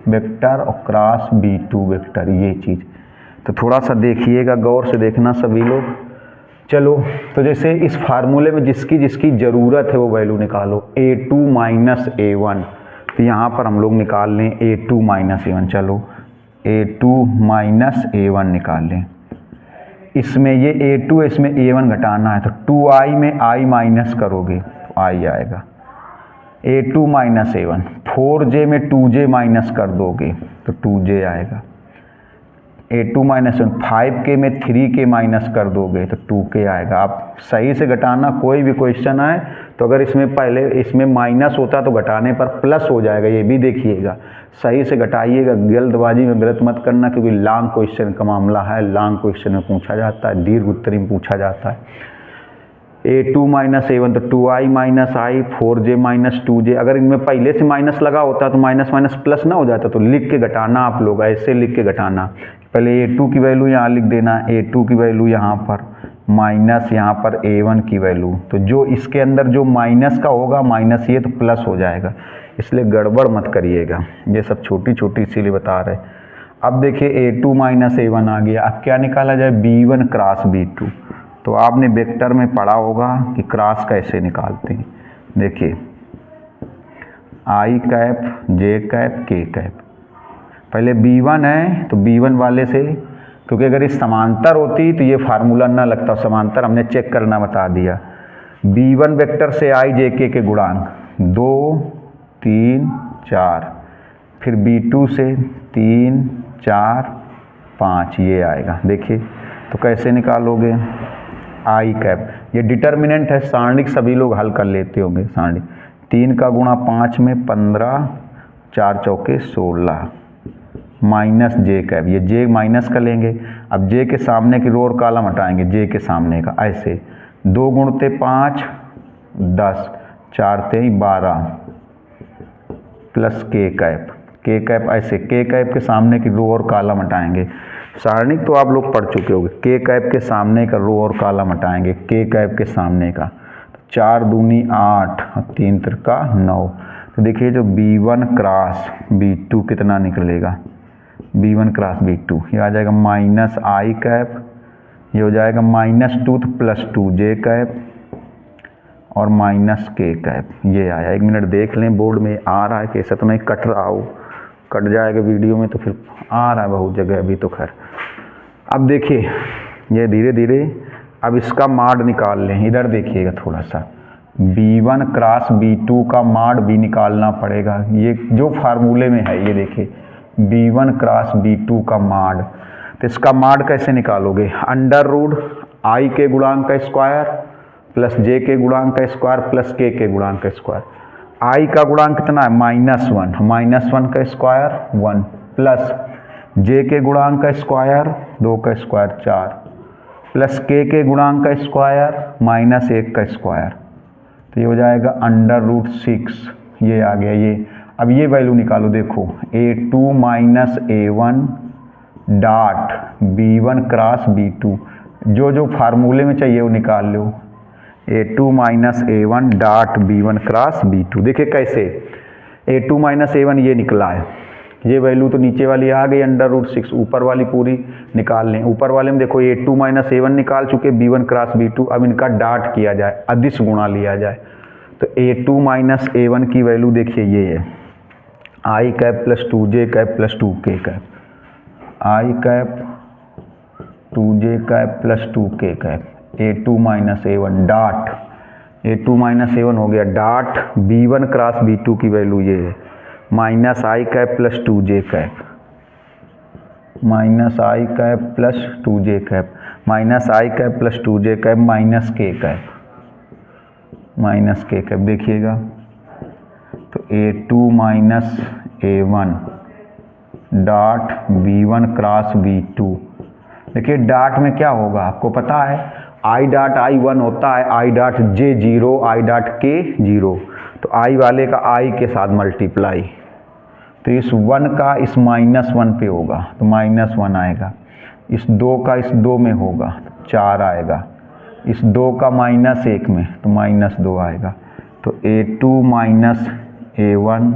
वेक्टर और क्रॉस b2 वेक्टर, ये चीज़। तो थोड़ा सा देखिएगा, गौर से देखना सभी लोग। चलो, तो जैसे इस फार्मूले में जिसकी जिसकी ज़रूरत है वो वैल्यू निकालो, a2 माइनस a1, तो यहाँ पर हम लोग निकाल लें a2 माइनस a1। चलो a2 माइनस a1 निकाल लें, इसमें ये a2 इसमें a1 घटाना है, तो 2i में i माइनस करोगे तो i आएगा, a2 माइनस a1, 4j में 2j माइनस कर दोगे तो 2j आएगा, a2 माइनस 1, 5k में 3k माइनस कर दोगे तो 2k आएगा। आप सही से घटाना, कोई भी क्वेश्चन आए तो अगर इसमें पहले इसमें माइनस होता तो घटाने पर प्लस हो जाएगा, ये भी देखिएगा, सही से घटाइएगा, जल्दबाजी में गलत मत करना, क्योंकि लॉन्ग क्वेश्चन का मामला है, लॉन्ग क्वेश्चन में पूछा जाता है, दीर्घ उत्तरी में पूछा जाता है। a2 माइनस a1 तो 2i minus i, 4j minus 2j, अगर इनमें पहले से माइनस लगा होता तो माइनस माइनस प्लस ना हो जाता, तो लिख के घटाना, आप लोग ऐसे लिख के घटाना, पहले a2 की वैल्यू यहाँ लिख देना, a2 की वैल्यू यहाँ पर माइनस यहाँ पर a1 की वैल्यू, तो जो इसके अंदर जो माइनस का होगा माइनस ये तो प्लस हो जाएगा, इसलिए गड़बड़ मत करिएगा, ये सब छोटी छोटी इसीलिए बता रहे। अब देखिए a2 माइनस a1 आ गया, अब क्या निकाला जाए, b1 क्रॉस b2, तो आपने वेक्टर में पढ़ा होगा कि क्रॉस कैसे निकालते हैं। देखिए i cap, j cap, k cap, पहले b1 है तो b1 वाले से, क्योंकि अगर ये समांतर होती तो ये फार्मूला ना लगता, समांतर हमने चेक करना बता दिया। b1 वेक्टर से i j k के गुणांक 2, 3, 4, फिर b2 से 3, 4, 5, ये आएगा। देखिए तो कैसे निकालोगे, i कैप, ये डिटर्मिनेंट है, सारणिक सभी लोग हल कर लेते होंगे, सारणिक 3 का गुणा 5 में 15, 4 चौके 16, माइनस जे कैप, ये जे माइनस का लेंगे, अब जे के सामने की रो और कॉलम हटाएंगे, जे के सामने का, ऐसे 2 गुणते 5, 10, 4 तेई 12, प्लस के कैप, ऐसे के कैप के सामने की रो और कॉलम हटाएंगे। सारणिक तो आप लोग पढ़ चुके होंगे, के कैप के सामने का रो और कॉलम हटाएंगे, के कैप के सामने का, 4 दूनी 8 और 3 तिरका 9, तो देखिए जो b1 क्रॉस b2 कितना निकलेगा, b1 क्रॉस b2 ये आ जाएगा माइनस i कैप, ये हो जाएगा -2 तो +2 j कैप और माइनस k कैप, ये आया। 1 मिनट देख लें, बोर्ड में आ रहा है, कैसा तो नहीं कट रहा हो, कट जाएगा वीडियो में तो फिर आ रहा है बहुत जगह अभी तो। खैर अब देखिए ये धीरे धीरे। अब इसका माड निकाल लें, इधर देखिएगा थोड़ा सा, B1 क्रॉस B2 का माड भी निकालना पड़ेगा। ये जो फार्मूले में है, ये देखिए B1 क्रॉस B2 का माड। तो इसका माड कैसे निकालोगे? अंडर रूट I के गुणांक का स्क्वायर प्लस J के गुणांक का स्क्वायर प्लस K के गुणांक का स्क्वायर। I का गुणांक कितना है? -1 का स्क्वायर 1 प्लस J के गुणांक का स्क्वायर 2 का स्क्वायर 4 प्लस K के गुणांक का स्क्वायर -1 का स्क्वायर। तो ये हो जाएगा √6, ये आ गया ये। अब ये वैल्यू निकालो, देखो A2 minus A1 dot B1 cross B2, जो जो फार्मूले में चाहिए वो निकाल लो। A2 minus A1 dot B1 cross B2। देखिए कैसे, A2 माइनस A1 ये निकला है, ये वैल्यू तो नीचे वाली आ गई √6, ऊपर वाली पूरी निकाल लें। ऊपर वाले में देखो A2 माइनस A1 निकाल चुके, B1 क्रॉस B2। अब इनका डॉट किया जाए, अदिश गुणा लिया जाए। तो A2 माइनस A1 की वैल्यू देखिए ये है I cap plus 2J cap plus 2K cap, I cap 2J cap plus 2K cap. A2 minus A1 dot, A2 minus A1 हो गया डॉट B1 क्रॉस B2 की वैल्यू ये है -I cap plus 2J cap, -I cap plus 2J cap, -I cap plus 2J cap minus K cap, minus K cap. देखिएगा तो A2 minus A1 dot B1 cross B2। देखिए dot में क्या होगा आपको पता है, I डॉट I1 होता है, I dot J 0, I dot K 0। तो I वाले का I के साथ मल्टीप्लाई, तो इस 1 का इस -1 पे होगा तो -1 आएगा, इस 2 का इस 2 में होगा 4 आएगा, इस 2 का -1 में तो -2 आएगा। तो A2 minus A1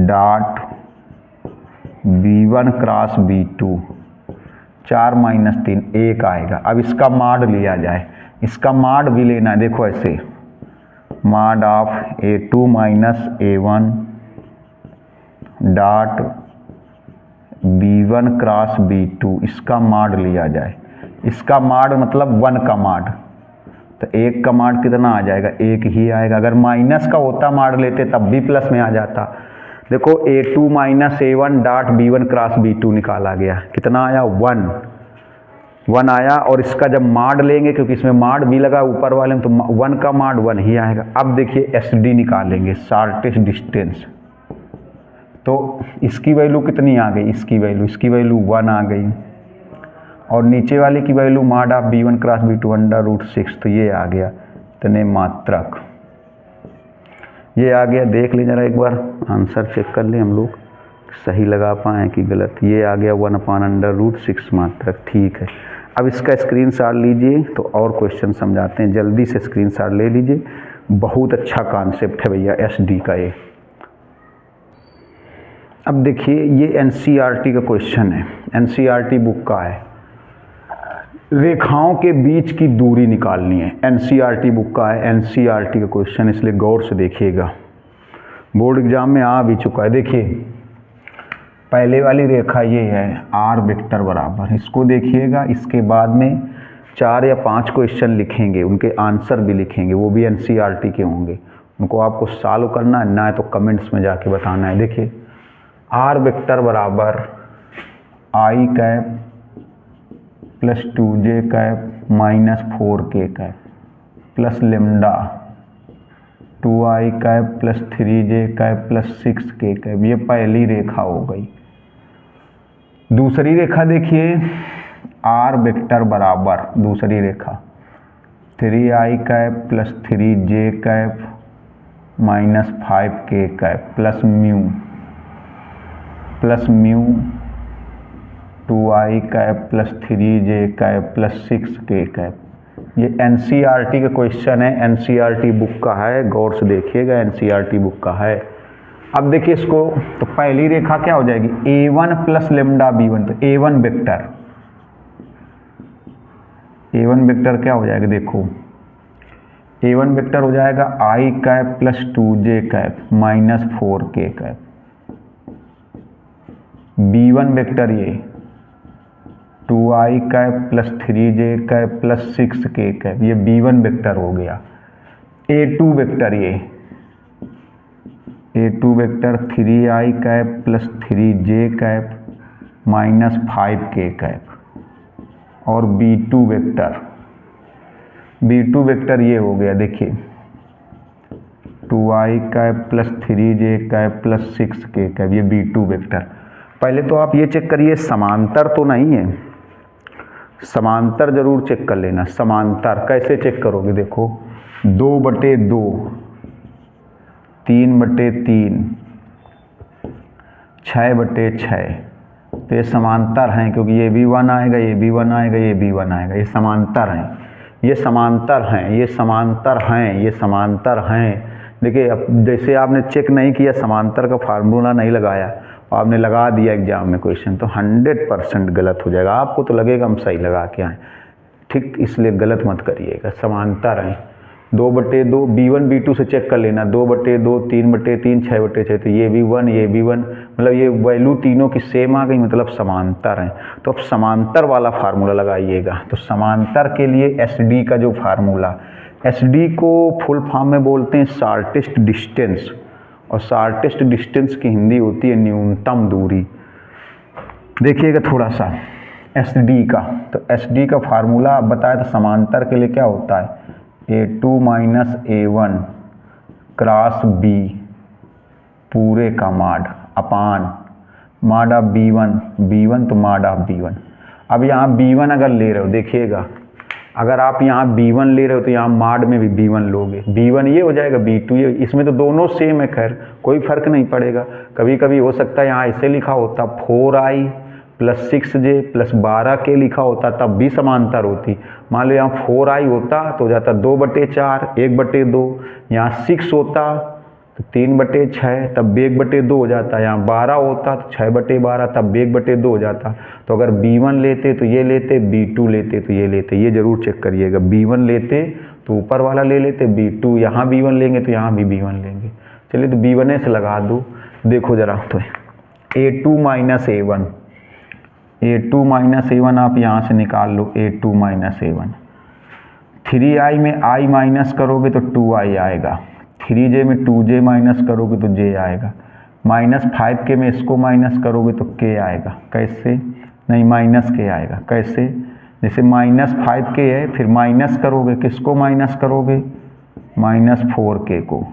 dot B1 cross B2, 4 - 3 1 आएगा। अब इसका माड लिया जाए, इसका माड भी लेना है। देखो ऐसे माड of A2 minus A1 dot B1 cross B2, इसका माड लिया जाए। इसका माड मतलब 1 का माड, तो 1 का माड कितना आ जाएगा? 1 ही आएगा। अगर माइनस का होता माड लेते तब भी प्लस में आ जाता। देखो A2 minus A1 dot B1 cross B2 निकाला गया, कितना आया? 1 आया। और इसका जब माड लेंगे, क्योंकि इसमें माड भी लगा ऊपर वाले में, तो 1 का माड 1 ही आएगा। अब देखिए SD निकालेंगे, शॉर्टेस्ट डिस्टेंस। तो इसकी वैल्यू कितनी आ गई? इसकी वैल्यू 1 आ गई, और नीचे वाले की वैल्यू माड ऑफ B1 क्रॉस B2 √6, तो ये आ गया इतने मात्रक, ये आ गया। देख लें जरा एक बार, आंसर चेक कर लें हम लोग, सही लगा पाएँ कि गलत। ये आ गया 1/√6 मात्रक, ठीक है। अब इसका स्क्रीनशॉट लीजिए तो और क्वेश्चन समझाते हैं, जल्दी से स्क्रीनशॉट ले लीजिए। बहुत अच्छा कॉन्सेप्ट है भैया SD का ये। अब देखिए ये NCERT का क्वेश्चन है, NCERT बुक का है। रेखाओं के बीच की दूरी निकालनी है, NCERT बुक का है, NCERT का क्वेश्चन, इसलिए गौर से देखिएगा, बोर्ड एग्जाम में आ भी चुका है। देखिए पहले वाली रेखा ये है R वेक्टर बराबर, इसको देखिएगा। इसके बाद में 4 या 5 क्वेश्चन लिखेंगे, उनके आंसर भी लिखेंगे, वो भी NCERT के होंगे। उनको आपको सॉल्व करना है, ना है तो कमेंट्स में जाके बताना है। देखिए R वेक्टर बराबर I cap plus 2J cap minus 4K cap plus lambda 2I cap plus 3J cap plus 6K cap. ये पहली रेखा हो गई। दूसरी रेखा देखिए R वेक्टर बराबर, दूसरी रेखा 3I cap plus 3J cap minus 5K cap plus mu 2I cap plus 3J cap plus 6K cap. ये NCERT का क्वेश्चन है, NCERT बुक का है, गौर से देखिएगा, NCERT बुक का है। अब देखिए इसको, तो पहली रेखा क्या हो जाएगी? A1 प्लस लेमडा B1, तो A1 वेक्टर क्या हो जाएगा? देखो A1 वेक्टर हो जाएगा I cap plus 2J cap minus 4K cap. B1 vector ये 2i cap plus 3j cap plus 6k cap, ये b1 वेक्टर हो गया। a2 वेक्टर, ये a2 vector 3i cap plus 3j cap minus 5k cap, और b2 vector ये हो गया, देखिए 2i cap plus 3j cap plus 6k cap, ये b2 वेक्टर। पहले तो आप ये चेक करिए समांतर तो नहीं है, समांतर जरूर चेक कर लेना। समांतर कैसे चेक करोगे, देखो 2/2, 3/3, 6/6, तो ये समांतर हैं, क्योंकि ये भी 1 आएगा, ये भी 1 आएगा, ये भी 1 आएगा, ये समांतर हैं, ये समांतर हैं, ये समांतर हैं, ये समांतर हैं। देखिए अब जैसे आपने चेक नहीं किया, समांतर का फार्मूला नहीं लगाया, आपने लगा दिया एग्जाम में क्वेश्चन, तो 100% गलत हो जाएगा। आपको तो लगेगा हम सही लगा के आए, ठीक, इसलिए गलत मत करिएगा। समांतर हैं, 2/2, b1 b2 से चेक कर लेना, 2/2, 3/3, 6/6, तो ये भी 1, ये भी 1, मतलब ये वैल्यू तीनों की सेम आ गई, मतलब समांतर हैं। तो अब समांतर वाला फार्मूला लगाइएगा। तो समांतर के लिए SD का जो फार्मूला, SD को फुल फॉर्म में बोलते हैं शॉर्टेस्ट डिस्टेंस, और शॉर्टेस्ट डिस्टेंस की हिंदी होती है न्यूनतम दूरी। देखिएगा थोड़ा सा SD का, तो SD का फार्मूला आप बताए तो समांतर के लिए क्या होता है, A2 minus A1 cross B पूरे का माड अपान माड ऑफ B1 तो माड ऑफ B1। अब यहाँ B1 अगर ले रहे हो, देखिएगा अगर आप यहाँ B1 ले रहे हो तो यहाँ माड में भी B1 लोगे, B1 ये हो जाएगा, B2 ये, इसमें तो दोनों सेम है, खैर कोई फर्क नहीं पड़ेगा। कभी कभी हो सकता है यहाँ ऐसे लिखा होता 4i plus 6j plus 12k लिखा होता, तब भी समांतर होती। मान लो यहाँ 4i होता तो हो जाता 2/4, 1/2, यहाँ 6 होता तो 3/6, तब 1/2 हो जाता। यहाँ 12 होता तो 6/12, तब 1/2 हो जाता। तो अगर B1 लेते तो ये लेते, B2 लेते तो ये लेते, ये जरूर चेक करिएगा। B1 लेते तो ऊपर वाला ले लेते, B2 यहाँ B1 लेंगे तो यहाँ भी B1 लेंगे। चलिए तो B1 से लगा दूँ, देखो जरा, तो A2 माइनस A1 आप यहाँ से निकाल लो, A2 माइनस A1। 3i में i माइनस करोगे तो 2i आएगा, 3j में 2j माइनस करोगे तो j आएगा, माइनस 5k में इसको माइनस करोगे तो k आएगा। कैसे, नहीं माइनस k आएगा। कैसे, जैसे माइनस 5k है, फिर माइनस करोगे, किसको माइनस करोगे, माइनस 4k को,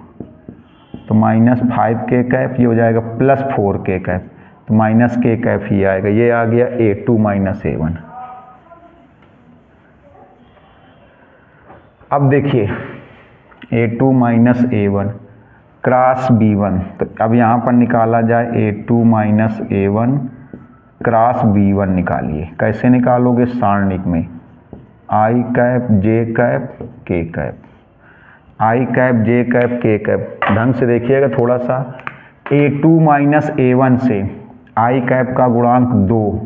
तो माइनस 5k कैप, ये हो जाएगा प्लस 4k कैप, तो माइनस k कैप ही आएगा। ये आ गया A2 माइनस A1। अब देखिए A2 minus A1 cross B1, तो अब यहाँ पर निकाला जाए A2 minus A1 cross B1 निकालिए। कैसे निकालोगे, सारणिक में i cap j cap k cap, i cap j cap k cap. ढंग से देखिएगा थोड़ा सा, A2 माइनस A1 से i कैप का गुणांक 2,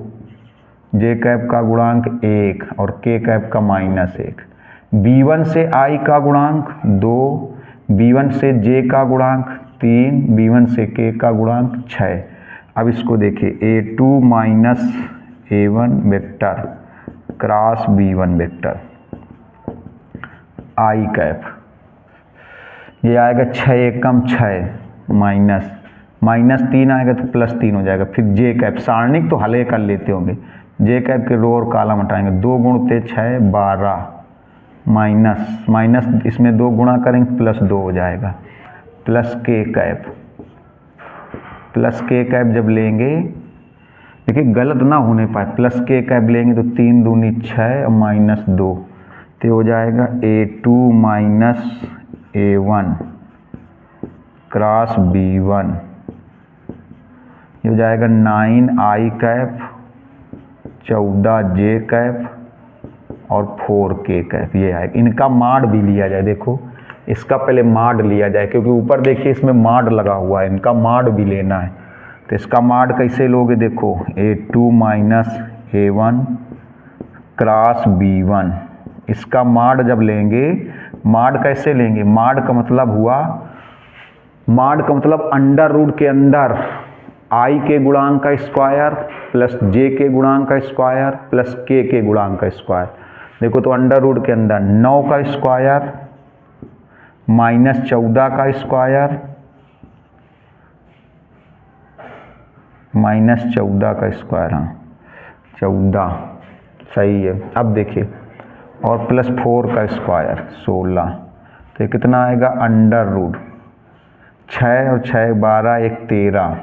j कैप का गुणांक 1 और k कैप का -1। B1 से i का गुणांक 2, B1 से j का गुणांक 3, B1 से k का गुणांक 6। अब इसको देखिए, A2 minus A1 vector cross B1 vector i cap, ये आएगा 6 एकम 6 माइनस 3 आएगा तो प्लस 3 हो जाएगा। फिर j कैप, सारणिक तो हल कर लेते होंगे, j कैप के रो और कॉलम हटाएंगे, 2 गुणते 6 12 माइनस इसमें 2 गुणा करेंगे प्लस 2 हो जाएगा, प्लस k कैप जब लेंगे, देखिए गलत ना होने पाए, प्लस k कैप लेंगे तो 3 दूनी 6 और -2, तो हो जाएगा A2 minus A1 cross B1, ये हो जाएगा 9i कैप 14j कैप और 4k कैप, ये आएगा। इनका माड भी लिया जाए, देखो इसका पहले माड लिया जाए, क्योंकि ऊपर देखिए इसमें माड लगा हुआ है, इनका माड भी लेना है। तो इसका माड कैसे लोगे, देखो A2 minus A1 cross B1, इसका माड जब लेंगे, माड कैसे लेंगे, माड का मतलब हुआ, माड का मतलब अंडर रूट के अंदर आई के गुणांक का स्क्वायर प्लस जे के गुणांक का स्क्वायर प्लस के गुणांक का स्क्वायर। देखो तो अंडर रूट के अंदर 9 का स्क्वायर माइनस 14 का स्क्वायर माइनस 14 का स्क्वायर, हाँ 14 सही है। अब देखिए और प्लस 4 का स्क्वायर 16, तो कितना आएगा अंडर रूट 6 और 6 12 1 13,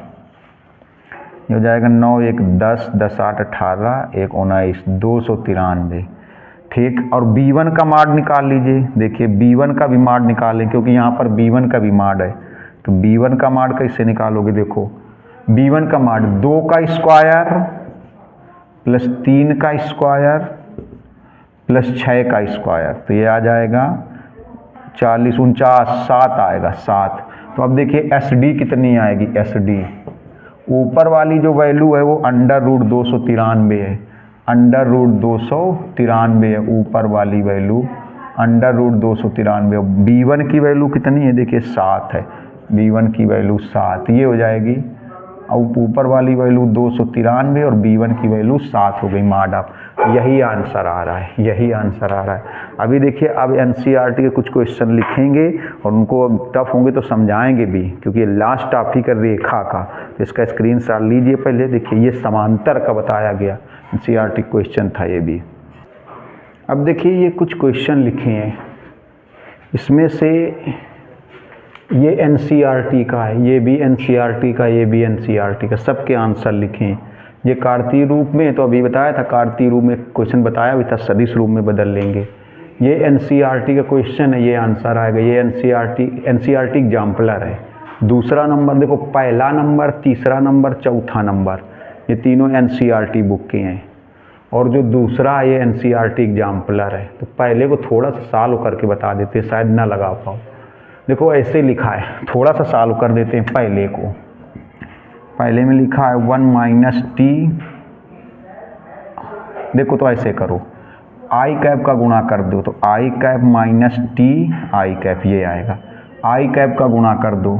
ये हो जाएगा 9 1 10 10 8 18 1 19 293। ठीक, और b1 का माड निकाल लीजिए। देखिए b1 का भी माड निकालें क्योंकि यहाँ पर b1 का भी माड है, तो b1 का माड कैसे निकालोगे? देखो b1 का माड 2 का स्क्वायर प्लस 3 का स्क्वायर प्लस 6 का स्क्वायर, तो ये आ जाएगा 40 49 7 आएगा 7। तो अब देखिए SD कितनी आएगी? SD ऊपर वाली जो वैल्यू है वो अंडर रूट 293 है, अंडर रूट 293 है ऊपर वाली वैल्यू, अंडर रूट 293। b1 की वैल्यू कितनी है? देखिए 7 है, b1 की वैल्यू 7, ये हो जाएगी। अब ऊपर वाली वैल्यू 293 और b1 की वैल्यू 7 हो गई माड ऑफ। यही आंसर आ रहा है, यही आंसर आ रहा है। अभी देखिए अब NCERT के कुछ क्वेश्चन लिखेंगे और उनको टफ होंगे तो समझाएंगे भी, क्योंकि ये लास्ट टॉपिक है रेखा का। तो इसका स्क्रीनशॉट लीजिए पहले। देखिए ये समांतर का बताया गया NCERT क्वेश्चन था ये भी। अब देखिए ये कुछ क्वेश्चन लिखे हैं, इसमें से ये NCERT का है, ये भी NCERT का, ये भी NCERT का, सबके आंसर लिखे हैं। ये कार्तीय रूप में, तो अभी बताया था कार्तीय रूप में क्वेश्चन बताया भी था, सदिश रूप में बदल लेंगे। ये NCERT का क्वेश्चन है, ये आंसर आएगा। ये NCERT एग्जाम्पलर है। दूसरा नंबर देखो, पहला नंबर, तीसरा नंबर, चौथा नंबर, ये तीनों NCERT बुक के हैं। और जो दूसरा है ये NCERT एग्जाम्पलर है। तो पहले को थोड़ा सा सॉल्व करके बता देते, शायद ना लगा पाओ। देखो ऐसे लिखा है, थोड़ा सा सॉल्व कर देते हैं पहले को। पहले में लिखा है 1 माइनस टी, देखो तो ऐसे करो, आई कैप का गुणा कर दो तो i cap minus t i cap, ये आएगा। आई कैप का गुणा कर दो,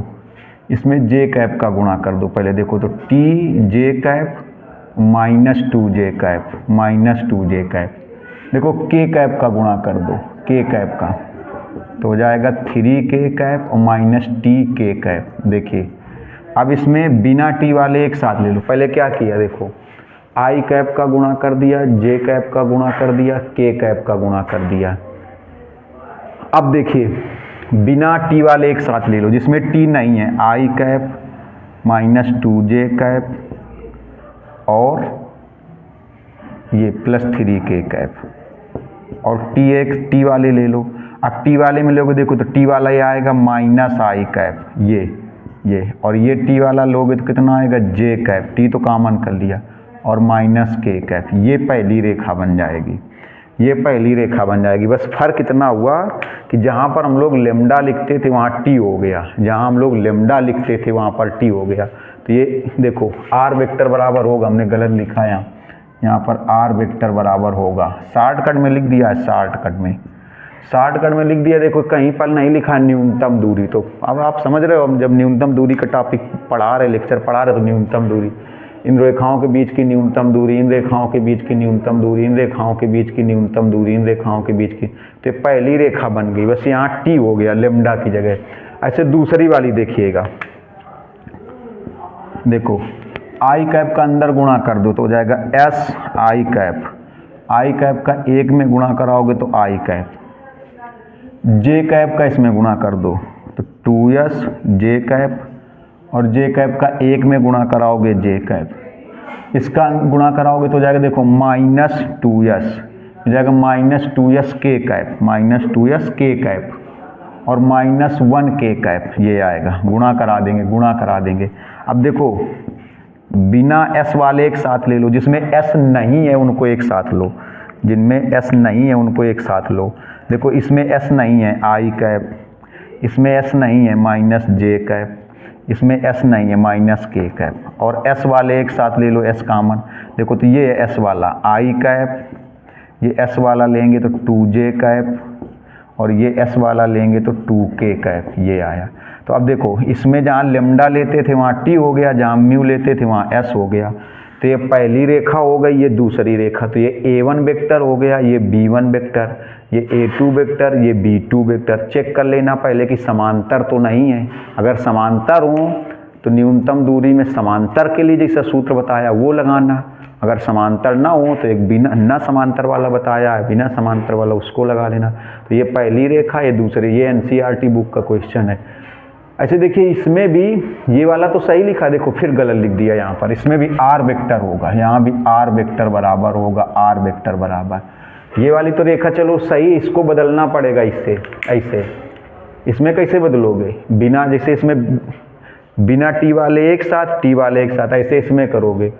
इसमें जे कैप का गुणा कर दो। पहले देखो तो टी जे कैप माइनस 2 जे कैप माइनस 2 जे कैप। देखो के कैप का गुणा कर दो, के कैप का, तो हो जाएगा 3 के कैप और माइनस टी के कैप। देखिए अब इसमें बिना टी वाले एक साथ ले लो। पहले क्या किया, देखो आई कैप का गुणा कर दिया, जे कैप का गुणा कर दिया, के कैप का गुणा कर दिया। अब देखिए बिना टी वाले एक साथ ले लो, जिसमें टी नहीं है, आई कैप माइनस 2 जे कैप और ये प्लस 3 के कैप, और टी वाले ले लो। अब टी वाले में लोगे देखो तो टी वाला ये आएगा माइनस आई कैप, ये और ये टी वाला लोगे तो कितना आएगा जे कैप, टी तो कॉमन कर लिया, और माइनस के कैप। ये पहली रेखा बन जाएगी, ये पहली रेखा बन जाएगी। बस फर्क इतना हुआ कि जहाँ पर हम लोग लेमडा लिखते थे वहाँ टी हो गया, जहाँ हम लोग लेमडा लिखते थे वहाँ पर टी हो गया। तो ये देखो आर वेक्टर बराबर होगा, हमने गलत लिखा है यहाँ पर आर वेक्टर बराबर होगा, शॉर्टकट में लिख दिया है, शॉर्टकट में लिख दिया। देखो कहीं पर नहीं लिखा न्यूनतम दूरी, तो अब आप समझ रहे हो, हम जब न्यूनतम दूरी का टॉपिक पढ़ा रहे, लेक्चर पढ़ा रहे, तो न्यूनतम दूरी, इन रेखाओं के बीच की न्यूनतम दूरी, इन रेखाओं के बीच की न्यूनतम दूरी, इन रेखाओं के बीच की न्यूनतम दूरी, इन रेखाओं के बीच की, तो पहली रेखा बन गई। बस यहाँ टी हो गया लेमडा की जगह। ऐसे दूसरी वाली देखिएगा, देखो आई कैप का अंदर गुणा कर दो तो हो जाएगा S I cap, I cap का एक में गुणा कराओगे तो आई कैप, जे कैप का इसमें गुणा कर दो तो 2s जे कैप, और जे कैप का एक में गुणा कराओगे जे कैप, इसका गुणा कराओगे तो हो जाएगा देखो माइनस 2s, हो जाएगा माइनस 2s के कैप, माइनस 2s के कैप, और माइनस 1 के कैप, ये आएगा। गुणा करा देंगे। अब देखो बिना s वाले एक साथ ले लो, जिसमें s नहीं है उनको एक साथ लो, जिनमें s नहीं है उनको एक साथ लो। देखो इसमें s नहीं है आई कैप, इसमें s नहीं है माइनस जे कैप, इसमें s नहीं है माइनस के कैप, और s वाले एक साथ ले लो, s कॉमन। देखो तो ये है s वाला आई कैप, ये s वाला लेंगे तो 2 जे कैप, और ये s वाला लेंगे तो 2 के कैप, ये आया। तो अब देखो इसमें जहाँ लेमडा लेते थे वहाँ टी हो गया, जहाँ म्यू लेते थे वहाँ एस हो गया। तो ये पहली रेखा हो गई, ये दूसरी रेखा, तो ये A1 वेक्टर हो गया, ये B1 वेक्टर, ये A2 वेक्टर, ये B2 वेक्टर। चेक कर लेना पहले कि समांतर तो नहीं है। अगर समांतर हो तो न्यूनतम दूरी में समांतर के लिए जैसा सूत्र बताया वो लगाना, अगर समांतर ना हो तो एक बिना न समांतर वाला बताया है, बिना समांतर वाला उसको लगा लेना। तो ये पहली रेखा, ये दूसरी, ये NCERT बुक का क्वेश्चन है। ऐसे देखिए इसमें भी ये वाला तो सही लिखा, देखो फिर गलत लिख दिया यहाँ पर। इसमें भी R वेक्टर होगा, यहाँ भी R वेक्टर बराबर होगा R वेक्टर बराबर। ये वाली तो रेखा चलो सही, इसको बदलना पड़ेगा इससे, ऐसे। इसमें कैसे बदलोगे? बिना, जैसे इसमें बिना टी वाले एक साथ, टी वाले एक साथ, ऐसे इसमें करोगे।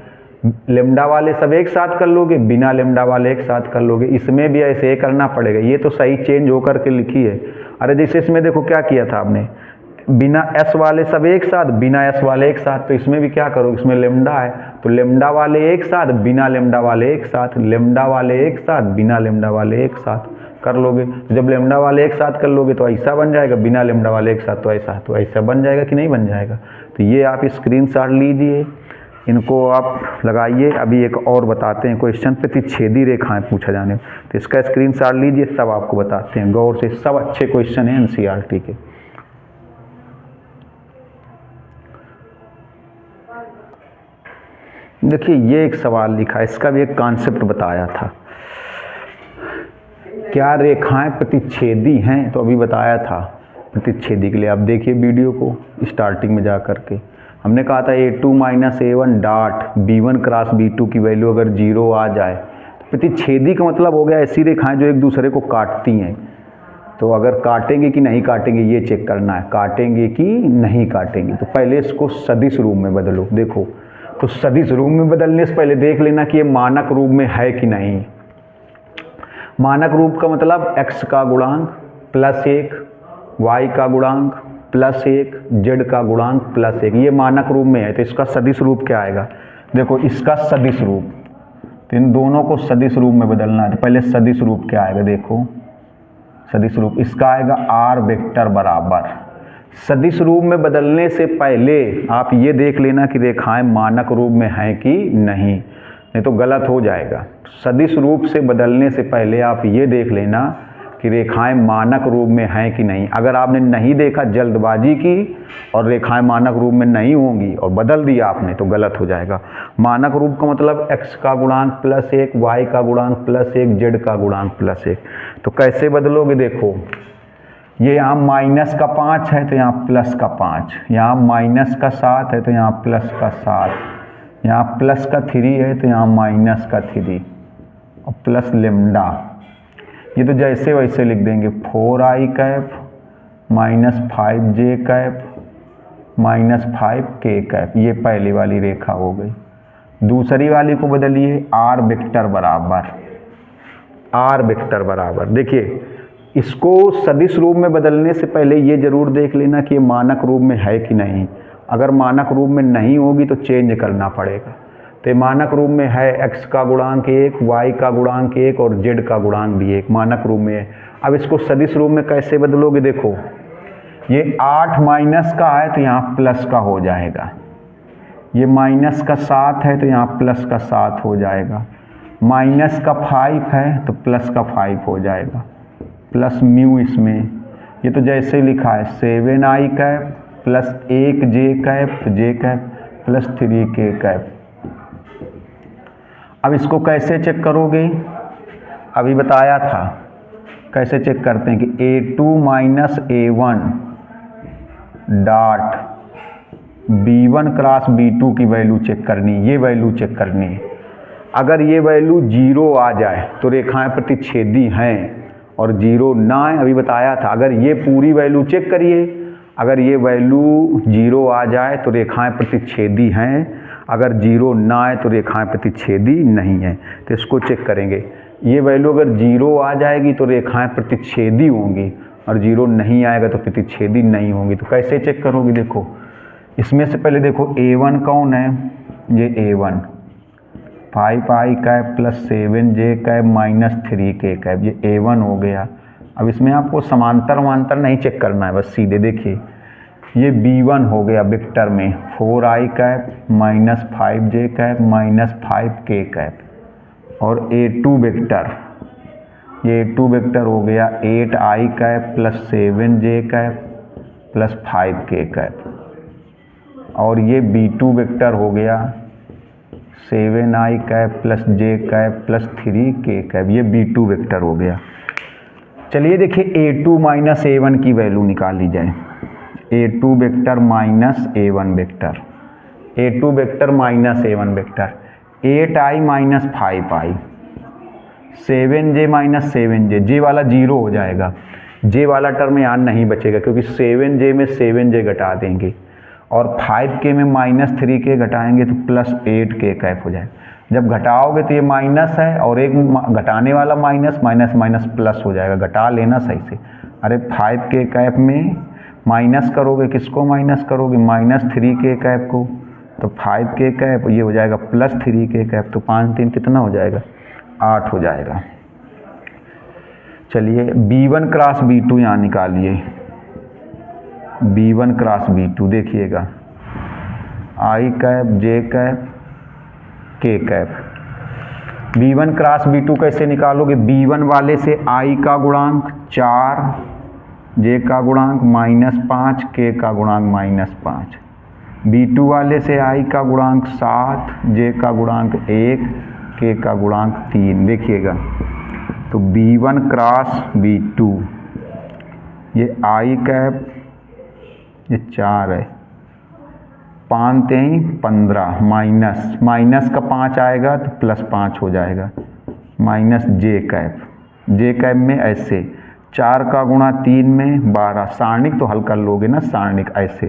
लेमडा वाले सब एक साथ कर लोगे, बिना लेमडा वाले एक साथ कर लोगे। इसमें भी ऐसे करना पड़ेगा। ये तो सही चेंज होकर के लिखी है। अरे जैसे इसमें देखो क्या किया था आपने, बिना एस वाले सब एक साथ, बिना एस वाले एक साथ। तो इसमें भी क्या करो, इसमें लेमडा है तो लेमडा वाले एक साथ, बिना लेमडा वाले एक साथ, लेमडा वाले एक साथ, बिना लेमडा वाले एक साथ कर लोगे। जब लेमडा वाले एक साथ कर लोगे तो ऐसा बन जाएगा, बिना लेमडा वाले एक साथ तो ऐसा बन जाएगा कि नहीं बन जाएगा। तो ये आप स्क्रीनशॉट लीजिए, इनको आप लगाइए। अभी एक और बताते हैं क्वेश्चन, प्रतिच्छेदी रेखाएं पूछा जाने, तो इसका स्क्रीनशॉट लीजिए, तब आपको बताते हैं गौर से। सब अच्छे क्वेश्चन हैं NCERT के। देखिए ये एक सवाल लिखा है, इसका भी एक कॉन्सेप्ट बताया था। क्या रेखाएं प्रतिच्छेदी हैं? तो अभी बताया था प्रतिच्छेदी के लिए। आप देखिए वीडियो को स्टार्टिंग में जा कर के, हमने कहा था A2 minus A1 dot B1 cross B2 की वैल्यू अगर 0 आ जाए तो प्रतिच्छेदी का मतलब हो गया ऐसी रेखाएं जो एक दूसरे को काटती हैं। तो अगर काटेंगे कि नहीं काटेंगे ये चेक करना है, काटेंगे कि नहीं काटेंगे। तो पहले इसको सदिश रूप में बदलो। देखो तो सदिश रूप में बदलने से पहले देख लेना कि ये मानक रूप में है कि नहीं। मानक रूप का मतलब x का गुणांक प्लस 1, y का गुणांक प्लस 1, z का गुणांक प्लस 1, ये मानक रूप में है। तो इसका सदिश रूप क्या आएगा? देखो इसका सदिश रूप, तो इन दोनों को सदिश रूप में बदलना है। तो पहले सदिश रूप क्या आएगा? देखो सदिश रूप इसका आएगा R वेक्टर बराबर। सदिश रूप में बदलने से पहले आप ये देख लेना कि रेखाएं मानक रूप में हैं कि नहीं तो गलत हो जाएगा। सदिश रूप से बदलने से पहले आप ये देख लेना कि रेखाएं मानक रूप में हैं कि नहीं। अगर आपने नहीं देखा, जल्दबाजी की और रेखाएं मानक रूप में नहीं होंगी और बदल दिया आपने, तो गलत हो जाएगा। मानक रूप का मतलब x का गुणांक प्लस 1, y का गुणांक प्लस 1, z का गुणांक प्लस 1। तो कैसे बदलोगे? देखो ये यहाँ माइनस का 5 है तो यहाँ प्लस का 5, यहाँ माइनस का 7 है तो यहाँ प्लस का 7, यहाँ प्लस का 3 है तो यहाँ माइनस का 3 और प्लस लेमडा। ये तो जैसे वैसे लिख देंगे, 4i cap minus 5j cap minus 5k cap. ये पहली वाली रेखा हो गई। दूसरी वाली को बदलिए, R वेक्टर बराबर, R वेक्टर बराबर। देखिए इसको सदिश रूप में बदलने से पहले ये जरूर देख लेना कि ये मानक रूप में है कि नहीं। अगर मानक रूप में नहीं होगी तो चेंज करना पड़ेगा। तो ये मानक रूप में है, x का गुणांक 1, y का गुणांक 1 और z का गुणांक भी 1, मानक रूप में है। अब इसको सदिश रूप में कैसे बदलोगे? देखो ये 8 माइनस का है तो यहाँ प्लस का हो जाएगा, ये माइनस का 7 है तो यहाँ प्लस का 7 हो जाएगा, माइनस का 5 है तो प्लस का 5 हो जाएगा, प्लस म्यू इसमें। ये तो जैसे लिखा है 7i cap plus 1j cap, तो j cap plus 3k cap. अब इसको कैसे चेक करोगे? अभी बताया था कैसे चेक करते हैं कि A2 minus A1 dot B1 cross B2 की वैल्यू चेक करनी, ये वैल्यू चेक करनी है। अगर ये वैल्यू 0 आ जाए तो रेखाएं प्रतिच्छेदी हैं, और 0 ना है, अभी बताया था। अगर ये पूरी वैल्यू चेक करिए, अगर ये वैल्यू 0 आ जाए तो रेखाएं प्रतिच्छेदी हैं, अगर 0 ना आए तो रेखाएं प्रतिच्छेदी नहीं है। तो इसको चेक करेंगे, ये वैल्यू अगर 0 आ जाएगी तो रेखाएं प्रतिच्छेदी होंगी और 0 नहीं आएगा तो प्रतिच्छेदी नहीं होंगी। तो कैसे चेक करोगे? देखो इसमें से पहले देखो A1 कौन है? ये A1, 5i cap plus 7j cap minus 3k cap, ये A1 हो गया। अब इसमें आपको समांतर नहीं चेक करना है, बस सीधे देखिए ये B1 हो गया वेक्टर में 4i cap minus 5j cap minus 5k cap. और A2 वेक्टर, ये A2 वेक्टर हो गया 8i cap plus 7j cap plus 5k cap. और ये B2 वेक्टर हो गया 7i cap plus j cap plus 3k cap. ये B2 वेक्टर हो गया। चलिए देखिए A2 माइनस A1 की वैल्यू निकाली जाए। A2 vector minus A1 vector, A2 vector minus A1 vector, 8i minus 5i, 7j minus 7j, j वाला 0 हो जाएगा, j वाला टर्म यहाँ नहीं बचेगा क्योंकि 7j में 7j घटा देंगे और 5k में माइनस 3k घटाएंगे तो प्लस 8k कैप हो जाएगा। जब घटाओगे तो ये माइनस है और एक घटाने वाला माइनस, माइनस माइनस प्लस हो जाएगा, घटा लेना सही से। अरे 5k कैप में माइनस करोगे, किसको माइनस करोगे? माइनस 3k कैप को, तो 5k कैप ये हो जाएगा प्लस 3k कैप, तो 5 3 कितना हो जाएगा? 8 हो जाएगा। चलिए B1 क्रॉस B2 यहाँ निकालिए। B1 क्रॉस B2 देखिएगा, i cap j cap k cap. B1 cross B2 कैसे निकालोगे? B1 वाले से i का गुणांक 4, j का गुणांक -5, k का गुणांक -5। B2 वाले से i का गुणांक 7, j का गुणांक 1, k का गुणांक 3। देखिएगा तो B1 क्रॉस B2, ये i कैप, ये 4 है, 5 3 15, माइनस माइनस का 5 आएगा तो प्लस 5 हो जाएगा, minus j cap. j cap में ऐसे 4 का गुणा 3 में 12, सारणिक तो हल कर लोगे ना, सारणिक ऐसे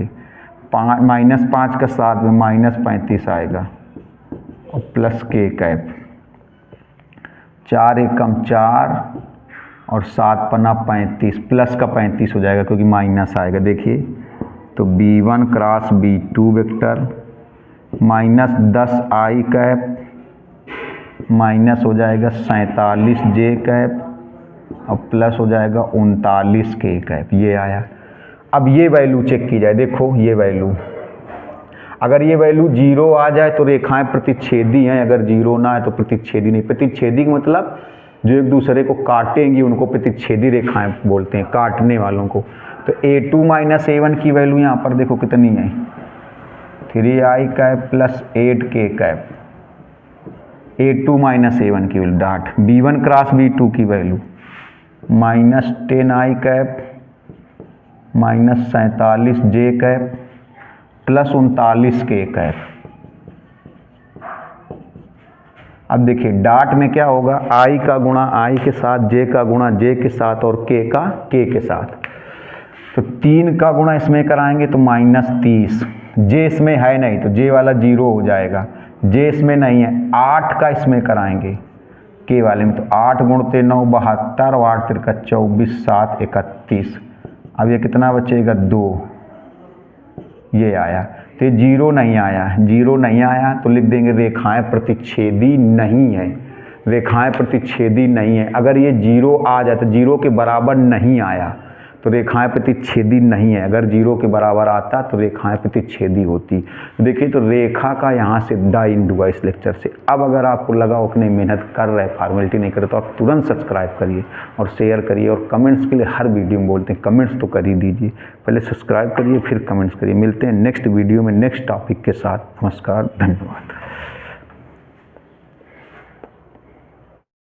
-5 का 7 में -35 आएगा और प्लस k कैप। 4 एकम 4 और 7 पन्ना 35, प्लस का 35 हो जाएगा क्योंकि माइनस आएगा। देखिए तो B1 cross B2 vector minus 10i cap minus हो जाएगा 47j कैप और प्लस हो जाएगा 39k कैप। ये आया। अब ये वैल्यू चेक की जाए। देखो ये वैल्यू, अगर ये वैल्यू 0 आ जाए तो रेखाएं प्रतिच्छेदी हैं, अगर 0 ना आए तो प्रतिच्छेदी नहीं। प्रतिच्छेदी का मतलब जो एक दूसरे को काटेंगी उनको प्रतिच्छेदी रेखाएं बोलते हैं, काटने वालों को। तो A2 माइनस A1 की वैल्यू यहाँ पर देखो कितनी है, 3i cap plus 8k cap. A2 minus A1 की value dot. B1 cross B2 की value -10i cap minus 47j cap plus 39k cap. अब देखिए डॉट में क्या होगा, i का गुणा i के साथ, j का गुणा j के साथ और k का k के साथ। तो 3 का गुणा इसमें कराएंगे तो -30, j इसमें है नहीं तो j वाला 0 हो जाएगा, j इसमें नहीं है। 8 का इसमें कराएंगे k वाले में, तो 8 गुणते 9 72 और 8 तिरका 24, 7 31। अब ये कितना बचेगा? 2। ये आया। तो 0 नहीं आया, 0 नहीं आया तो लिख देंगे रेखाएं प्रतिच्छेदी नहीं है, रेखाएं प्रतिच्छेदी नहीं है। अगर ये 0 आ जाए तो 0 के बराबर नहीं आया तो रेखाएं प्रतिच्छेदी नहीं है, अगर 0 के बराबर आता तो रेखाएं प्रतिच्छेदी होती। देखिए तो रेखा का यहाँ से द एंड हुआ इस लेक्चर से। अब अगर आपको लगा उतनी मेहनत कर रहे, फॉर्मेलिटी नहीं करे, तो आप तुरंत सब्सक्राइब करिए और शेयर करिए। और कमेंट्स के लिए हर वीडियो में बोलते हैं कमेंट्स तो कर ही दीजिए, पहले सब्सक्राइब करिए फिर कमेंट्स करिए। मिलते हैं नेक्स्ट वीडियो में नेक्स्ट टॉपिक के साथ। नमस्कार, धन्यवाद।